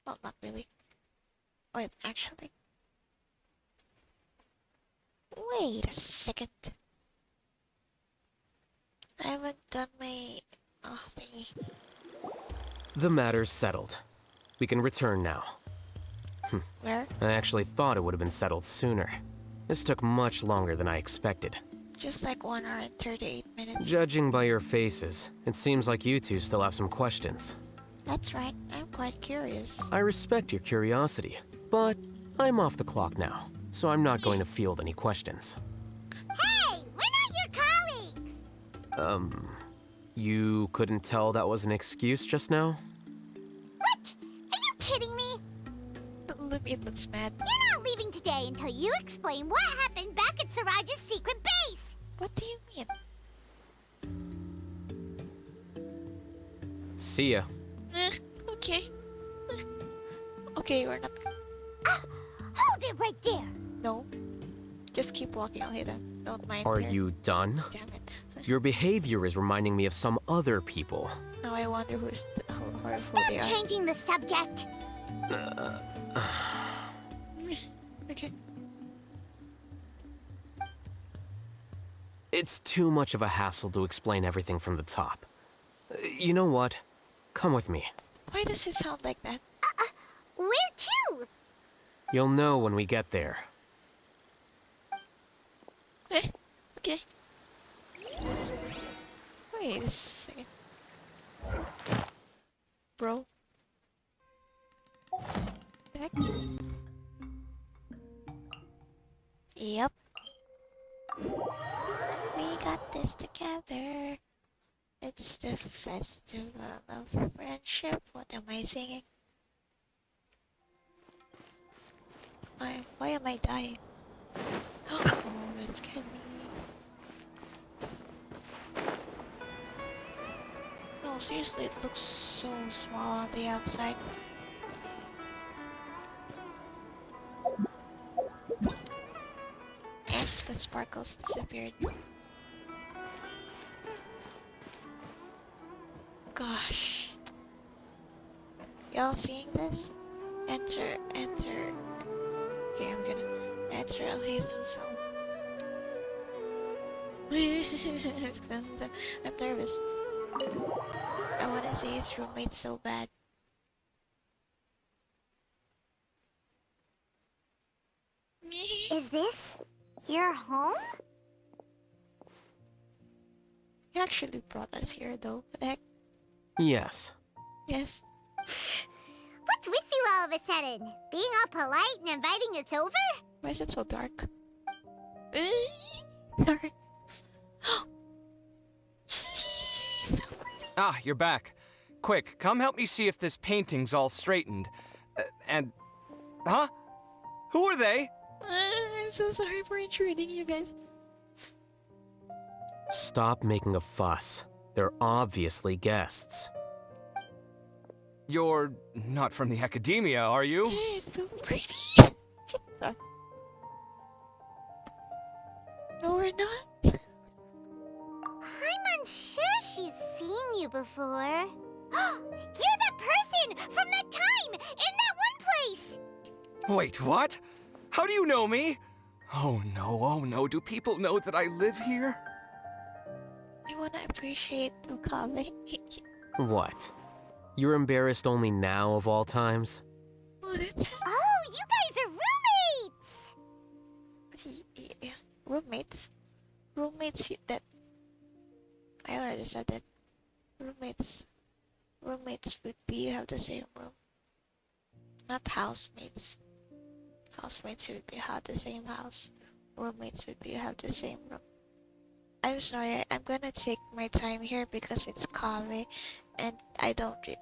Well, not really. Wait, actually. Wait a second. I haven't done my thingy. The matter's settled. We can return now. Where? I actually thought it would have been settled sooner. This took much longer than I expected. Just like 1 hour and 38 minutes. Judging by your faces, it seems like you two still have some questions. That's right, I'm quite curious. I respect your curiosity, but I'm off the clock now, so I'm not going to field any questions. Hey, we're not your colleagues! You couldn't tell that was an excuse just now? What? Are you kidding me? It looks mad. You're not leaving today until you explain what happened back at Siraj's secret base! What do you mean? See ya. Okay. Okay, we're not... Hold it right there! No. Just keep walking, Alhaitham. Don't mind Are her. you done? Damn it. Your behavior is reminding me of some other people. Now I wonder who they Stop are. changing the subject! Okay. It's too much of a hassle to explain everything from the top. You know what? Come with me. Why does it sound like that? Where to? You'll know when we get there. Okay. Wait a second. Bro. Back. We got this together. It's the festival of friendship. What am I singing? Why am I dying? Oh, that scared me. No, seriously, it looks so small on the outside. And the sparkles disappeared. Gosh. Y'all seeing this? Enter. Okay, I'm gonna enter Alhaitham song. I'm nervous. I wanna see his roommate so bad. Is this your home? He actually brought us here though. What the heck? Yes. Yes. What's with you all of a sudden? Being all polite and inviting us over? Why is it so dark? Sorry. Ah, you're back. Quick, come help me see if this painting's all straightened. Huh? Who are they? I'm so sorry for intruding, you guys. Stop making a fuss. They're obviously guests. You're not from the academia, are you? She's so pretty. Sorry. No, we're not. I'm unsure she's seen you before. You're that person from that time in that one place! Wait, what? How do you know me? Oh no, do people know that I live here? I wanna appreciate Kaveh. What? You're embarrassed only now of all times? What? Oh, you guys are roommates! Yeah. Roommates? Roommates that... I already said that. Roommates would be you have the same room. Not housemates. Housemates would be have the same house. Roommates would be you have the same room. I'm sorry, I'm gonna take my time here because it's Kaveh, and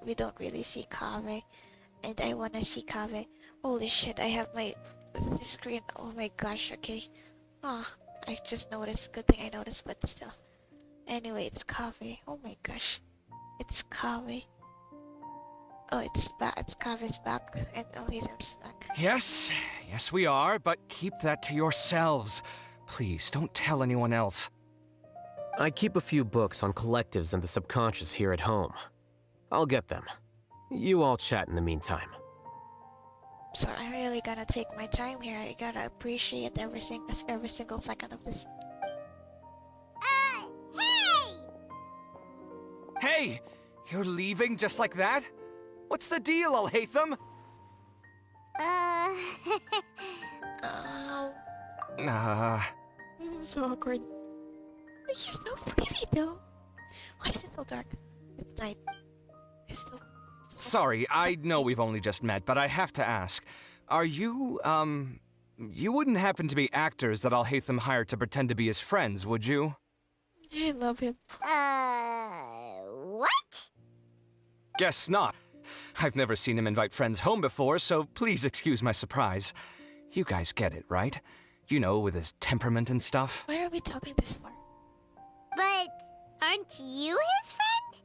we don't really see Kaveh, and I wanna see Kaveh. Holy shit, I have the screen. Oh my gosh, okay. I just noticed. Good thing I noticed, but still. Anyway, it's Kaveh. Oh my gosh, it's Kaveh. Oh, it's back. It's Kaveh's back, and Alhaitham's back. Yes, we are, but keep that to yourselves. Please, don't tell anyone else. I keep a few books on collectives and the subconscious here at home. I'll get them. You all chat in the meantime. So I'm really gonna take my time here. I gotta appreciate every single second of this. Hey! Hey! You're leaving just like that? What's the deal, Alhaitham? So awkward. He's so pretty though. Why is it so dark? It's night. It's so... Sorry, I know we've only just met, but I have to ask. Are you, you wouldn't happen to be actors that Alhaitham hired to pretend to be his friends, would you? I love him. What? Guess not. I've never seen him invite friends home before, so please excuse my surprise. You guys get it, right? You know, with his temperament and stuff. Why are we talking this far? But aren't you his friend?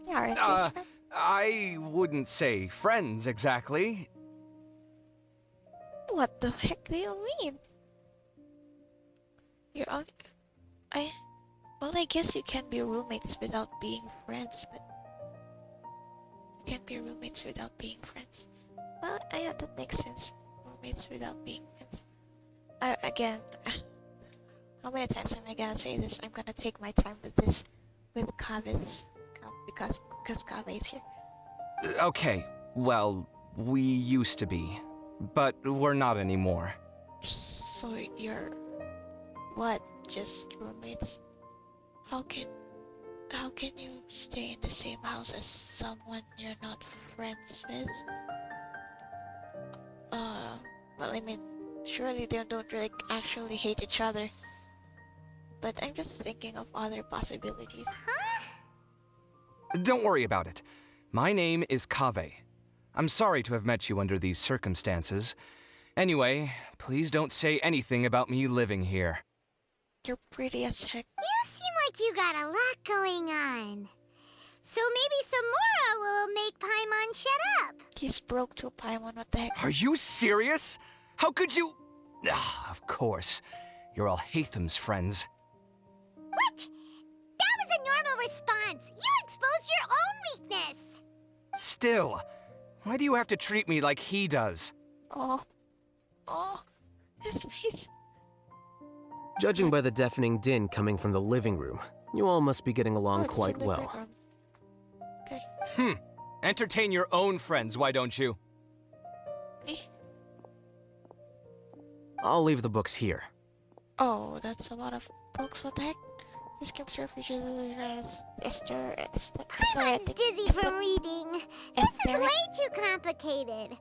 Yeah, aren't you his friend? I wouldn't say friends, exactly. What the heck do you mean? You're on... Well, I guess you can be roommates without being friends, but... You can't be roommates without being friends. Well, yeah, that makes sense. Roommates without being friends. Again... How many times am I gonna say this? I'm gonna take my time with this. With Kaveh's... Because Kaveh is here. Okay, well, we used to be. But we're not anymore. So you're... What? Just roommates? How can you stay in the same house as someone you're not friends with? Well, I mean, surely they don't really actually hate each other. but I'm just thinking of other possibilities. Don't worry about it. My name is Kaveh. I'm sorry to have met you under these circumstances. Anyway, please don't say anything about me living here. You're pretty as heck. You seem like you got a lot going on. So maybe Samora will make Paimon shut up. He's broke to Paimon, what the heck? Are you serious? How could you... of course. You're Alhaitham's friends. What? That was a normal response. You exposed your own weakness. Still, why do you have to treat me like he does? Oh, his face. Judging by the deafening din coming from the living room, you all must be getting along quite well. Okay. Entertain your own friends, why don't you? I'll leave the books here. Oh, that's a lot of books, what the heck? This comes refrigerators, I'm dizzy from reading. This is way too complicated.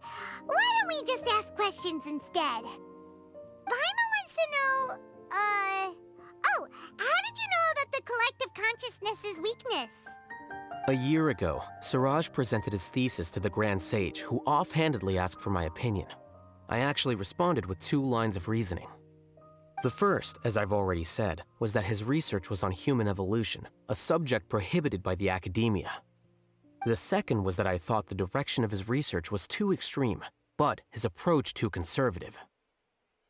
Why don't we just ask questions instead? Paimon wants to know, oh, how did you know about the collective consciousness's weakness? A year ago, Siraj presented his thesis to the Grand Sage, who offhandedly asked for my opinion. I actually responded with 2 lines of reasoning. The first, as I've already said, was that his research was on human evolution, a subject prohibited by the academia. The second was that I thought the direction of his research was too extreme, but his approach too conservative.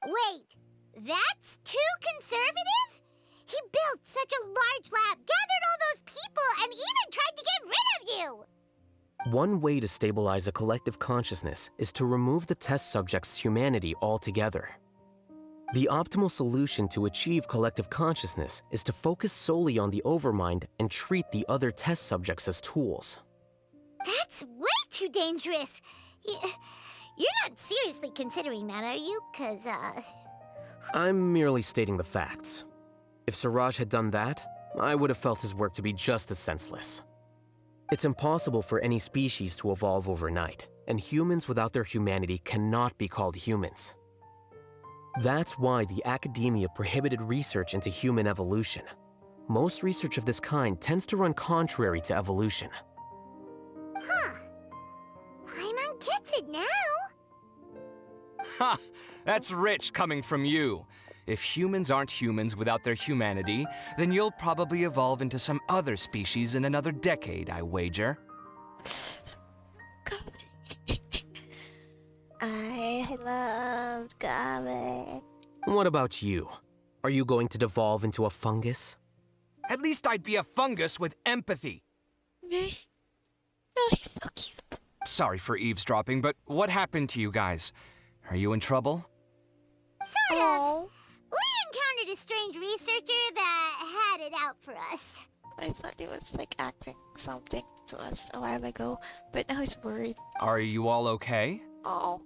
Wait, that's too conservative? He built such a large lab, gathered all those people, and even tried to get rid of you! One way to stabilize a collective consciousness is to remove the test subject's humanity altogether. The optimal solution to achieve collective consciousness is to focus solely on the overmind and treat the other test subjects as tools. That's way too dangerous. You're not seriously considering that, are you? 'Cause, I'm merely stating the facts. If Siraj had done that, I would have felt his work to be just as senseless. It's impossible for any species to evolve overnight, and humans without their humanity cannot be called humans. That's why the academia prohibited research into human evolution. Most research of this kind tends to run contrary to evolution. Huh. Paimon gets it now. Ha! That's rich coming from you. If humans aren't humans without their humanity, then you'll probably evolve into some other species in another decade, I wager. I loved Kaveh. What about you? Are you going to devolve into a fungus? At least I'd be a fungus with empathy. Me? Oh, he's so cute. Sorry for eavesdropping, but what happened to you guys? Are you in trouble? Sort of. We encountered a strange researcher that had it out for us. I thought he was like acting something to us a while ago, but now he's worried. Are you all okay? Oh.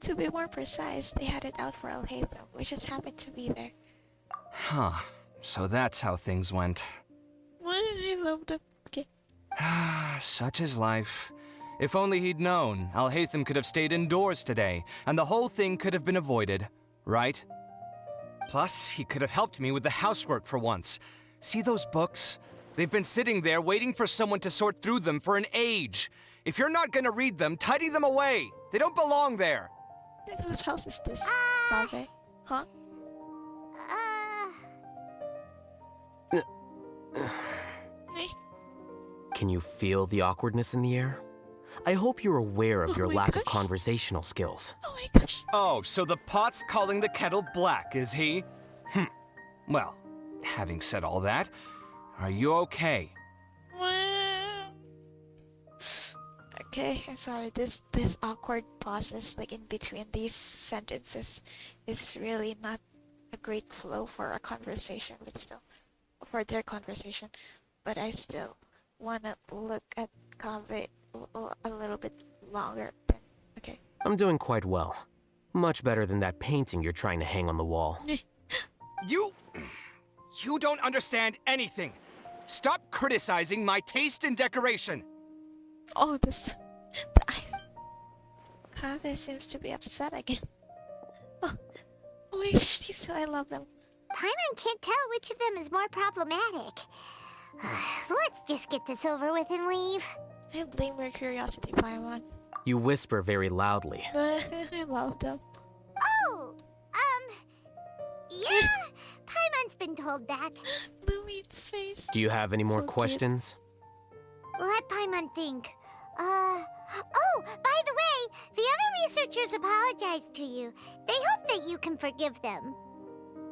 To be more precise, they had it out for Alhaitham. We just happened to be there. Huh. So that's how things went. I loved him. Okay. Such is life. If only he'd known, Alhaitham could have stayed indoors today, and the whole thing could have been avoided, right? Plus, he could have helped me with the housework for once. See those books? They've been sitting there waiting for someone to sort through them for an age. If you're not gonna read them, tidy them away. They don't belong there. Whose house is this, Kaveh? Huh? Can you feel the awkwardness in the air? I hope you're aware of your lack of conversational skills. Oh my gosh. Oh, so the pot's calling the kettle black, is he? Well, having said all that, are you okay? Okay, I'm sorry. This awkward pauses, like in between these sentences, is really not a great flow for a conversation, but still, for their conversation. But I still wanna look at Kaveh a little bit longer. Okay. I'm doing quite well. Much better than that painting you're trying to hang on the wall. You don't understand anything. Stop criticizing my taste in decoration. Oh, Kaveh seems to be upset again. Oh my gosh, I love him. Paimon can't tell which of them is more problematic. Let's just get this over with and leave. I blame your curiosity, Paimon. You whisper very loudly. I love them. Oh, yeah, Paimon's been told that. Louie's face. Do you have any more So questions? Let Paimon think. Oh, by the way, the other researchers apologized to you. They hope that you can forgive them.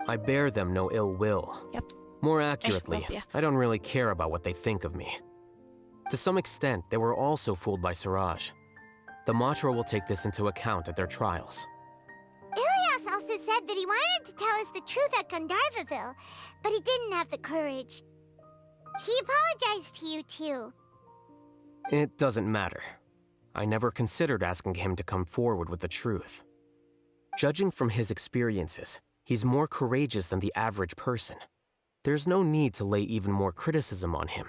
I bear them no ill will. Yep. More accurately, love ya. I don't really care about what they think of me. To some extent, they were also fooled by Siraj. The Matra will take this into account at their trials. Ilias also said that he wanted to tell us the truth at Gandharvaville, but he didn't have the courage. He apologized to you, too. It doesn't matter. I never considered asking him to come forward with the truth. Judging from his experiences, he's more courageous than the average person. There's no need to lay even more criticism on him.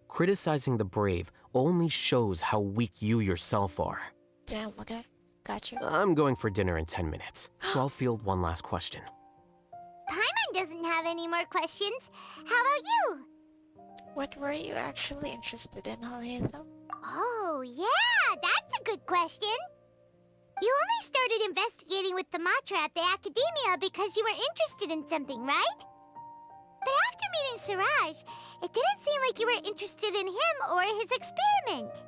Criticizing the brave only shows how weak you yourself are. Damn, okay. Gotcha. I'm going for dinner in 10 minutes, so I'll field one last question. Paimon doesn't have any more questions. How about you? What were you actually interested in, Alhaitham? Oh, yeah, that's a good question. You only started investigating with the Matra at the Academia because you were interested in something, right? But after meeting Siraj, it didn't seem like you were interested in him or his experiment.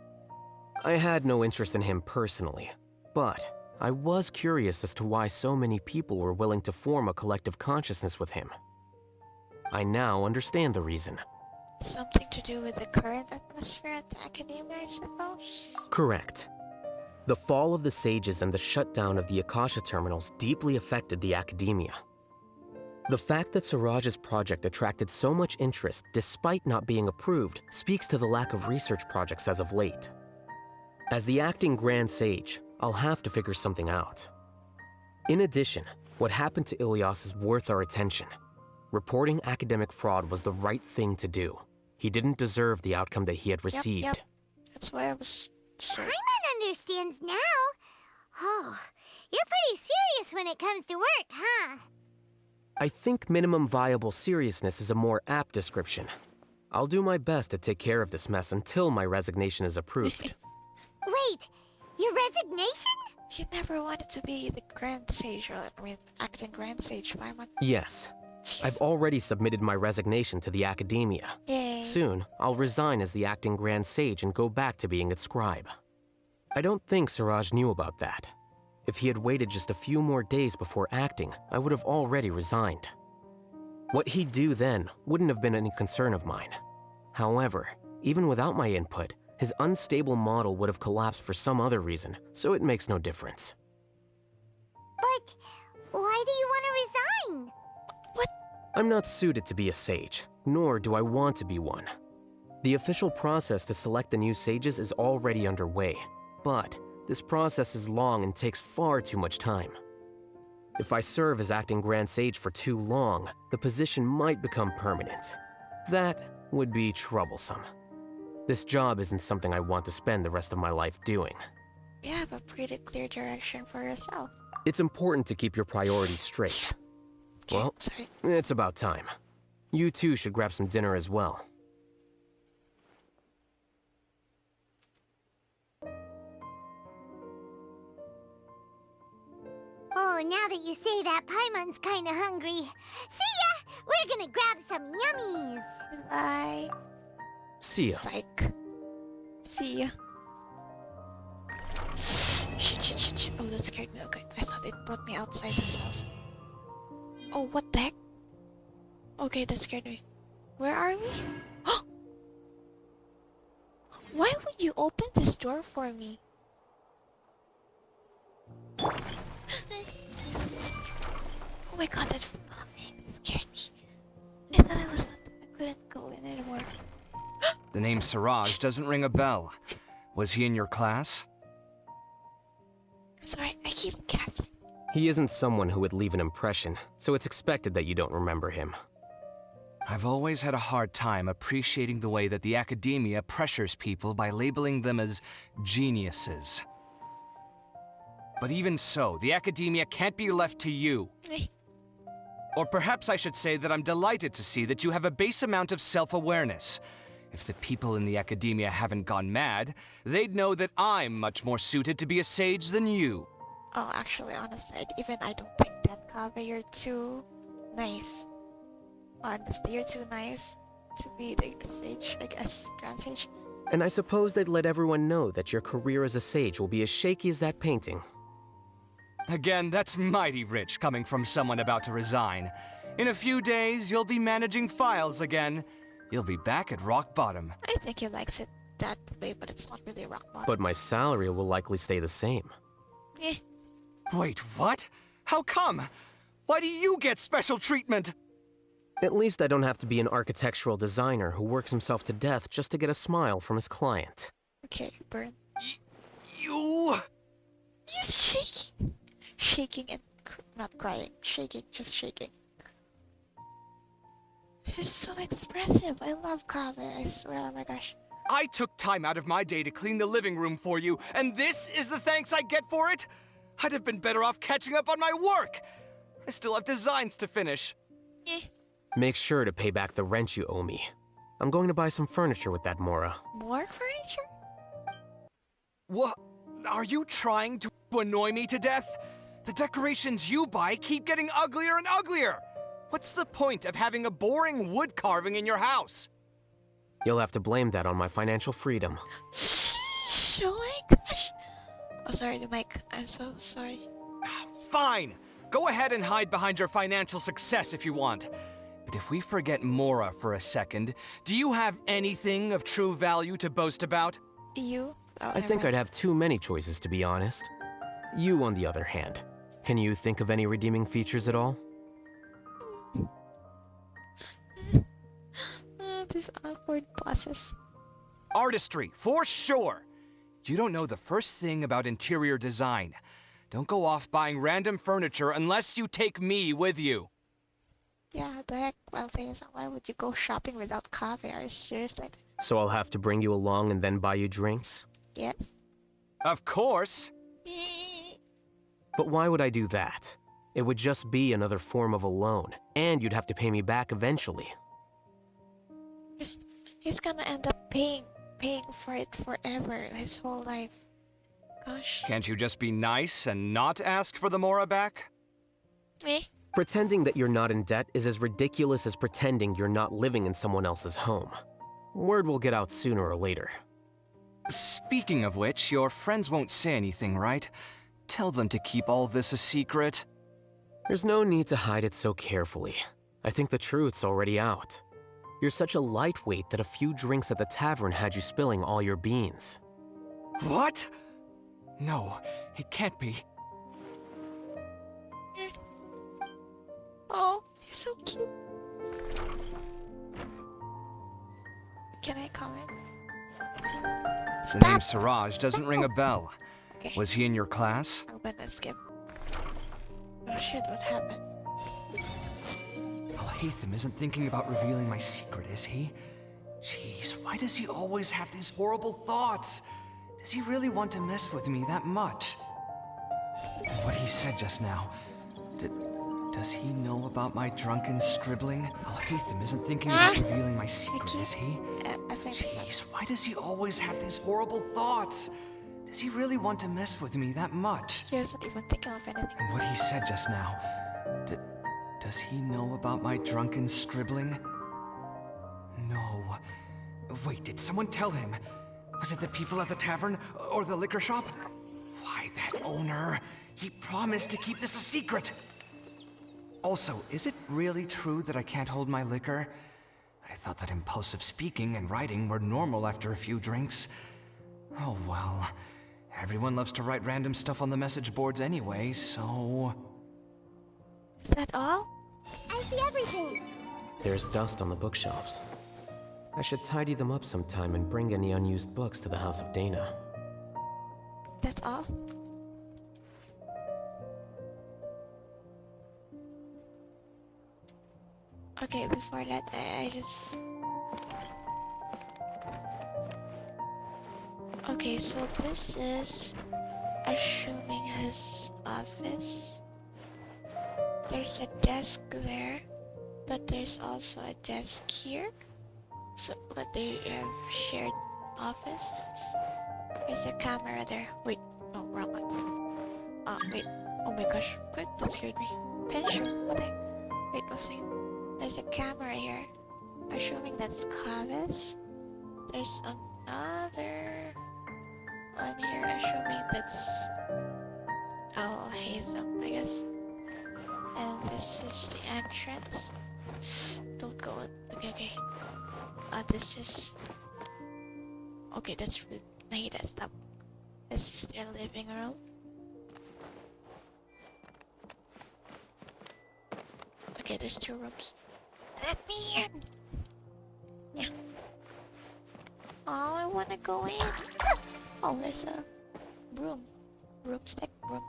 I had no interest in him personally, but I was curious as to why so many people were willing to form a collective consciousness with him. I now understand the reason. Something to do with the current atmosphere at the Academia, I suppose? Correct. The fall of the Sages and the shutdown of the Akasha terminals deeply affected the Academia. The fact that Siraj's project attracted so much interest despite not being approved speaks to the lack of research projects as of late. As the acting Grand Sage, I'll have to figure something out. In addition, what happened to Ilias is worth our attention. Reporting academic fraud was the right thing to do. He didn't deserve the outcome that he had received. Yep. That's why I was so... Paimon understands now. Oh, you're pretty serious when it comes to work, huh? I think minimum viable seriousness is a more apt description. I'll do my best to take care of this mess until my resignation is approved. Wait, your resignation? You never wanted to be the Grand Sage, or acting Grand Sage, Paimon. Yes. Jeez. I've already submitted my resignation to the Academia. Yay. Soon, I'll resign as the acting Grand Sage and go back to being its scribe. I don't think Siraj knew about that. If he had waited just a few more days before acting, I would have already resigned. What he'd do then wouldn't have been any concern of mine. However, even without my input, his unstable model would have collapsed for some other reason, so it makes no difference. But why do you want to resign? I'm not suited to be a sage, nor do I want to be one. The official process to select the new sages is already underway, but this process is long and takes far too much time. If I serve as acting Grand Sage for too long, the position might become permanent. That would be troublesome. This job isn't something I want to spend the rest of my life doing. You have a pretty clear direction for yourself. It's important to keep your priorities straight. Well, it's about time. You two should grab some dinner as well. Oh, now that you say that, Paimon's kinda hungry. See ya! We're gonna grab some yummies! Bye. See ya. Psych. See ya. Shit. Oh, that scared me. Okay, I thought it brought me outside this house. Oh, what the heck? Okay, that scared me. Where are we? Why would you open this door for me? Oh my god, that fucking scared me. I thought I couldn't go in anymore. The name Siraj doesn't ring a bell. Was he in your class? I'm sorry, I keep gasping. He isn't someone who would leave an impression, so it's expected that you don't remember him. I've always had a hard time appreciating the way that the Academia pressures people by labeling them as geniuses. But even so, the Academia can't be left to you. Or perhaps I should say that I'm delighted to see that you have a base amount of self-awareness. If the people in the academia haven't gone mad, they'd know that I'm much more suited to be a sage than you. Oh, actually, honestly, I don't think that, Kaveh. You're too nice. Honestly, you're too nice to be the sage, I guess, Grand Sage. And I suppose they'd let everyone know that your career as a sage will be as shaky as that painting. Again, that's mighty rich coming from someone about to resign. In a few days, you'll be managing files again. You'll be back at rock bottom. I think he likes it that way, but it's not really rock bottom. But my salary will likely stay the same. Eh. Wait, what? How come? Why do you get special treatment? At least I don't have to be an architectural designer who works himself to death just to get a smile from his client. Okay, Burn. You... He's shaking. Shaking and not crying. Shaking, just shaking. He's so expressive. I love Kaveh, I swear, oh my gosh. I took time out of my day to clean the living room for you, and this is the thanks I get for it? I'd have been better off catching up on my work. I still have designs to finish. Eh. Make sure to pay back the rent you owe me. I'm going to buy some furniture with that Mora. More furniture? What? Are you trying to annoy me to death? The decorations you buy keep getting uglier and uglier. What's the point of having a boring wood carving in your house? You'll have to blame that on my financial freedom. Sheesh, oh my gosh. Oh, sorry, the mic. I'm so sorry. Fine. Go ahead and hide behind your financial success if you want. But if we forget Mora for a second, do you have anything of true value to boast about? You? Oh, I think I'd have too many choices, to be honest. You, on the other hand. Can you think of any redeeming features at all? These awkward pauses. Artistry, for sure. You don't know the first thing about interior design. Don't go off buying random furniture unless you take me with you. Yeah, the heck? Well, why would you go shopping without Kaveh? Are you serious? Like, So I'll have to bring you along and then buy you drinks? yes? Of course. But why would I do that? It would just be another form of a loan, and you'd have to pay me back eventually. He's gonna end up paying for it forever, his whole life. Gosh. Can't you just be nice and not ask for the Mora back? Eh? Pretending that you're not in debt is as ridiculous as pretending you're not living in someone else's home. Word will get out sooner or later. Speaking of which, your friends won't say anything, right? Tell them to keep all this a secret. There's no need to hide it so carefully. I think the truth's already out. You're such a lightweight that a few drinks at the tavern had you spilling all your beans. What? No, it can't be. Oh, he's so cute. Can I comment? The name Siraj doesn't ring a bell. Okay. Was he in your class? I'm gonna skip. Oh shit, what happened? Alhaitham isn't thinking about revealing my secret, is he? Jeez, why does he always have these horrible thoughts? Does he really want to mess with me that much? What he said just now, does he know about my drunken scribbling? Alhaitham isn't thinking about revealing my secret, is he? I think Jeez, why does he always have these horrible thoughts? Does he really want to mess with me that much? He wasn't even thinking of anything. And what he said just now, does he know about my drunken scribbling? No. Wait, did someone tell him? Was it the people at the tavern or the liquor shop? Why, that owner. He promised to keep this a secret. Also, is it really true that I can't hold my liquor? I thought that impulsive speaking and writing were normal after a few drinks. Oh well. Everyone loves to write random stuff on the message boards anyway, so... Is that all? I see everything. There's dust on the bookshelves. I should tidy them up sometime and bring any unused books to the House of Dana. That's all? Okay, before that, I just... Okay, so this is... assuming his office. There's a desk there, but there's also a desk here. So, but they have shared office. There's a camera there. Wait, no, wrong one. Wait. Oh my gosh, quick, that scared me. Pension, what the heck? Wait, what's it? There's a camera here. Assuming that's Kaveh's. There's another one here, assuming that's Alhaitham, I guess. And this is the entrance. Don't go in. Okay. This is... Okay, that's rude. I hate that stuff. This is their living room. Okay, there's 2 rooms. Let me in! Yeah. Oh, I wanna go in. Oh, there's a broom. Broomstick room.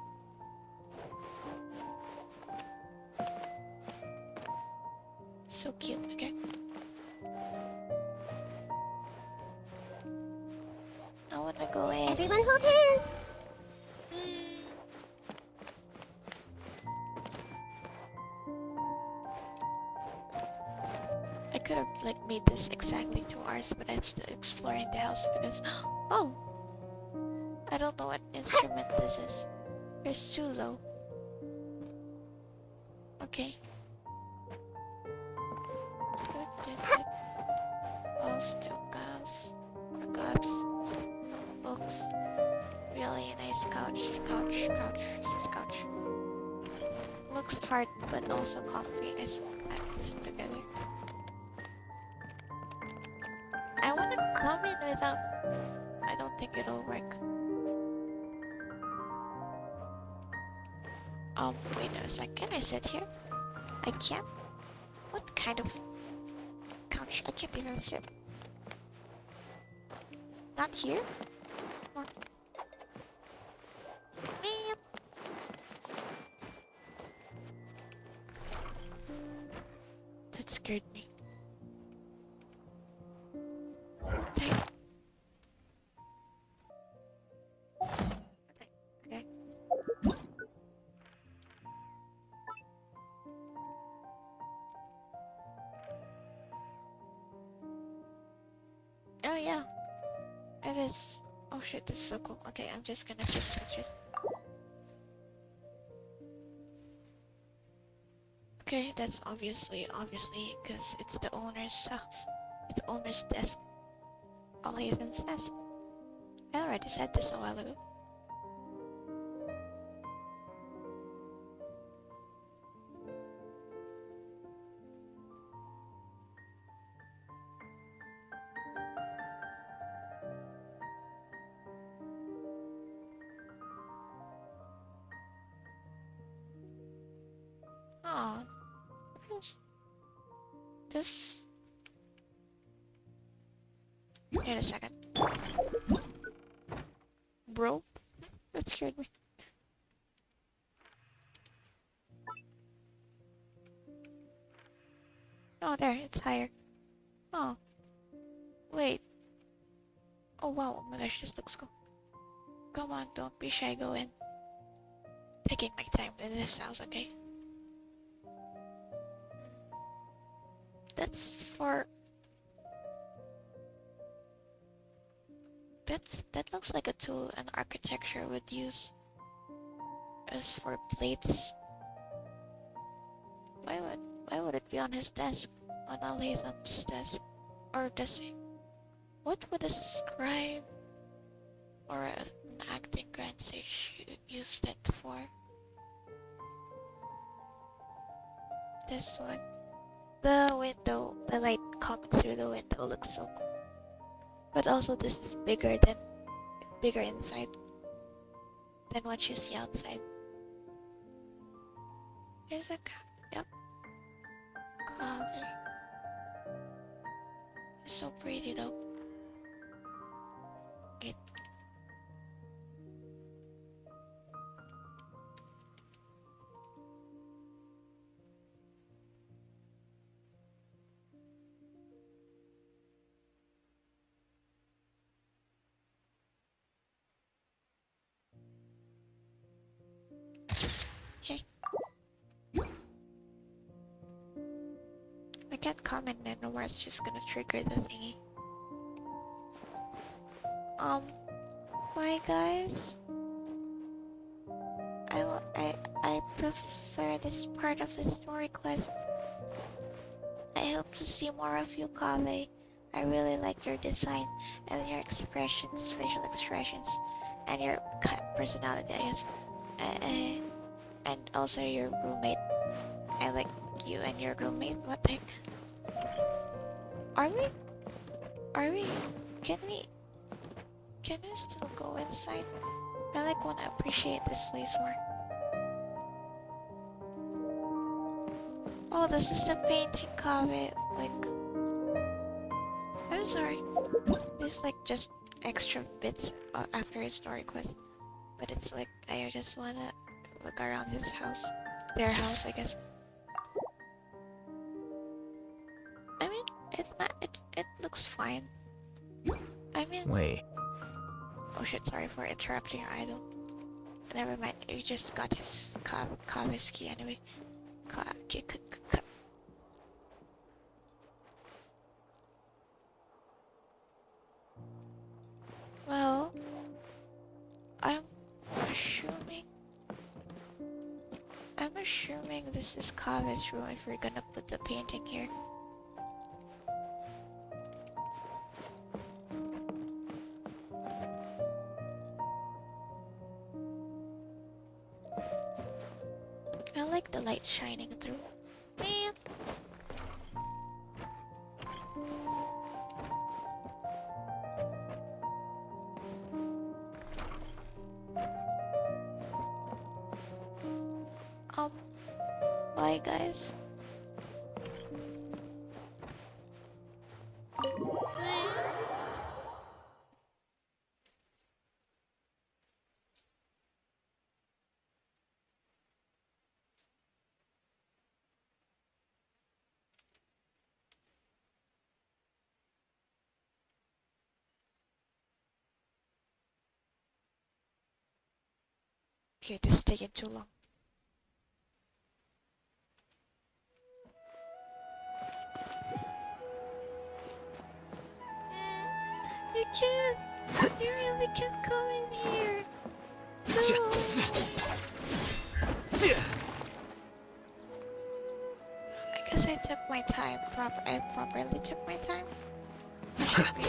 So cute, okay. I wanna go in. Everyone hold hands! I could have like made this exactly 2 hours, but I'm still exploring the house because oh, I don't know what instrument this is. There's 2 though. Okay. Oh, still gas, cups, books. Really nice couch. This is couch. Looks hard, but also comfy. I like this together. I wanna come in without... I don't think it'll work. Wait a second. Can I sit here? I can't? What kind of couch? I can't even sit. Not here? Come on. Man. That scared me. Okay. Oh yeah, it is. Oh shit, this is so cool. Okay, I'm just gonna take pictures. Okay, that's obviously, because it's the owner's house. It's the owner's desk. Alhaitham's desk. I already said this a while ago. Oh, this. Wait a second, bro. That scared me. Oh, there, it's higher. Oh, wait. Oh wow, oh my gosh, this looks cool. Come on, don't be shy, go in. Taking my time in this house, okay? That's for... That looks like a tool an architecture would use. As for plates. Why would it be on his desk? On Alhaitham's desk? Or does he... What would a scribe or an acting grand sage use that for? This one. The window, the light coming through the window looks so cool. But also this is bigger inside than what you see outside. There's a yep. Kaveh. It's so pretty though. Okay. Okay. I can't comment anymore, it's just gonna trigger the thingy. Bye guys. I prefer this part of the story quest. I hope to see more of you, Kaveh. I really like your design and your expressions, facial expressions, and your personality, I guess. And also your roommate. I like you and your roommate. What the heck? Are we? Can we still go inside? I like wanna appreciate this place more. Oh, this is the painting, Kaveh. Like, I'm sorry. This is like just extra bits after his story quest. But it's like, I just wanna look around his house. Their house, I guess. I mean, it looks fine. I mean... Wait. Oh shit, sorry for interrupting your idol. Never mind, you just got his Kaveh's key anyway. Well, I'm assuming this is Kaveh's room if we're gonna put the painting here. I like the light shining through. Man. Bye guys. Okay, this is taking too long. You can't! You really can't come in here! No! I guess I took my time. I properly took my time. You should be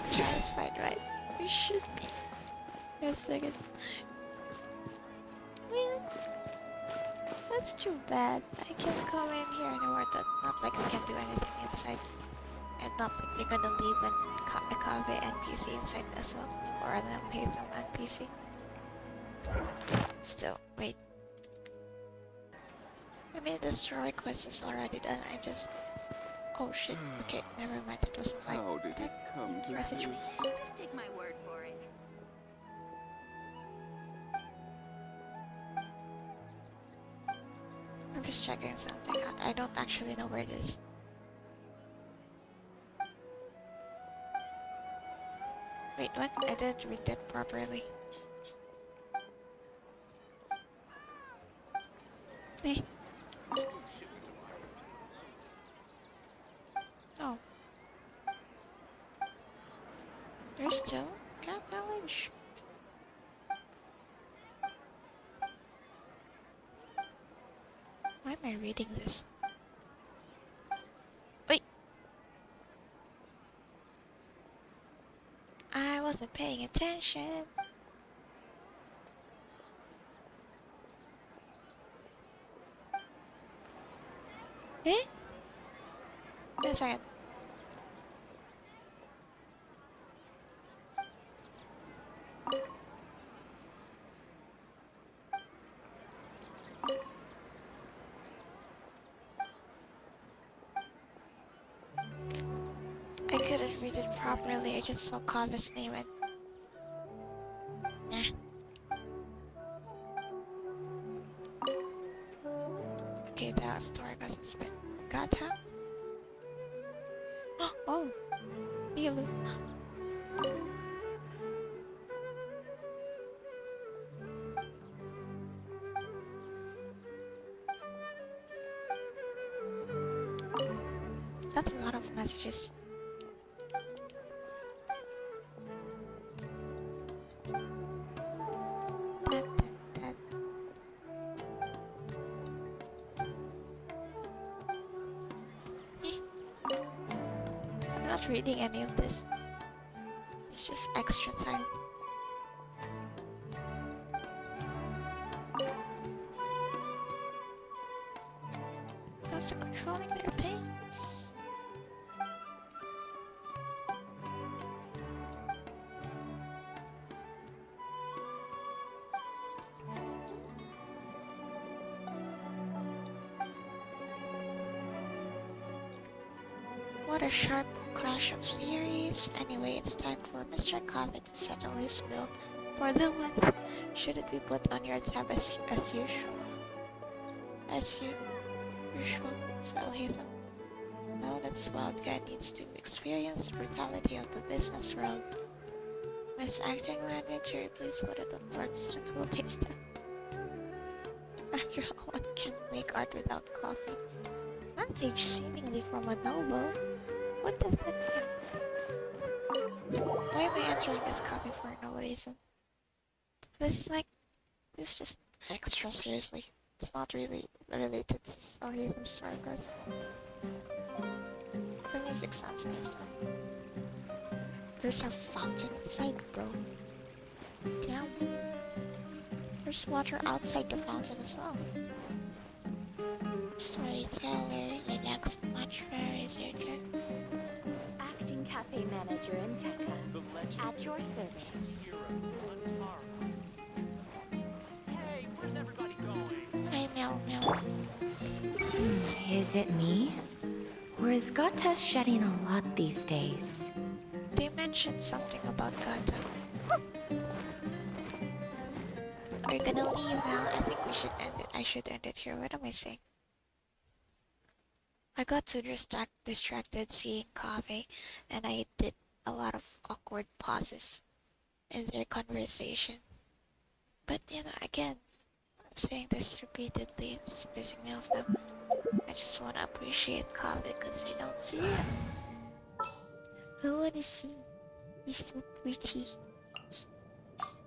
satisfied, right? You should be. Wait a second. Man, that's too bad. I can't come in here anymore. Not like I can do anything inside. And not like they're gonna leave a Kaveh NPC inside as well. Or an Alhaitham NPC. Still, wait. I mean, the story quest is already done. I just... Oh shit. Okay, never mind. It wasn't like How did it come to message me. Just take my word for it. I'm just checking something out. I don't actually know where it is. Wait, what? I didn't read that properly. Eh. Oh. There's still cat knowledge. Why am I reading this? Wait! I wasn't paying attention. Eh? Wait a second. I couldn't read it properly, I just saw Kaveh's name and... Nah. Okay, that was story because it's been... Gata? Oh! Nilu. That's a lot of messages. I'm not reading any of this. It's just extra time. How's it controlling their pains? What a sharp clash of theories. Anyway, it's time for Mr. Kaveh to settle his bill for the month. Should it be put on your tab as usual? As usual, Sir Alhaitham. Now that wild guy needs to experience the brutality of the business world. Miss Acting Manager, please put it on board central page. After all, one can't make art without coffee. Message seemingly from a noble. What does that mean? Why am I answering this copy for no reason? This is this just extra seriously. It's not really related to Alhaitham Story Quest. The music sounds nice though. There's a fountain inside, bro. Damn. There's water outside the fountain as well. Storyteller, your next much researcher. Acting cafe manager in Tekka. At your service. Hey, where's everybody going? I know. Is it me? Or is Gata shedding a lot these days? They mentioned something about Gata. We're gonna leave now. I think we should end it. I should end it here. What am I saying? I got too distracted seeing Kaveh, and I did a lot of awkward pauses in their conversation. But you know, again, I'm saying this repeatedly. It's pissing me off now. I just want to appreciate Kaveh because we don't see him. I want to see. He's so pretty.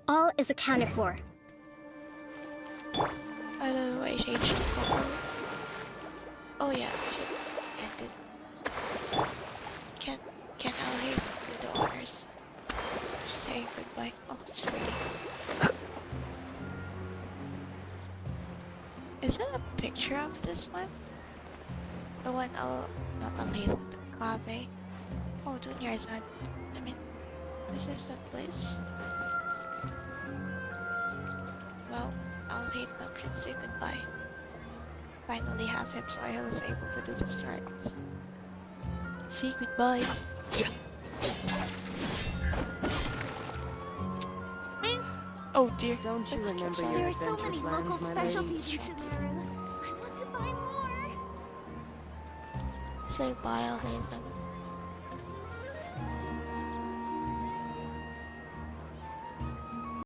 All is accounted for. I don't know why I changed the cover. Oh yeah, I should end it. Can Alhaitham do the honors? Just say goodbye. Oh, it's waiting. Is it a picture of this one? The one, not Alhaitham, Kaveh. Oh, Junior's on. I mean, this is the place. Well, Alhaitham should say goodbye. Finally have him, so I was able to do the story quest. Say goodbye. Oh dear. Don't you remember your There are so adventure many plans, local my lady? specialties in Sumeru. I want to buy more. Say bye, Alhaitham.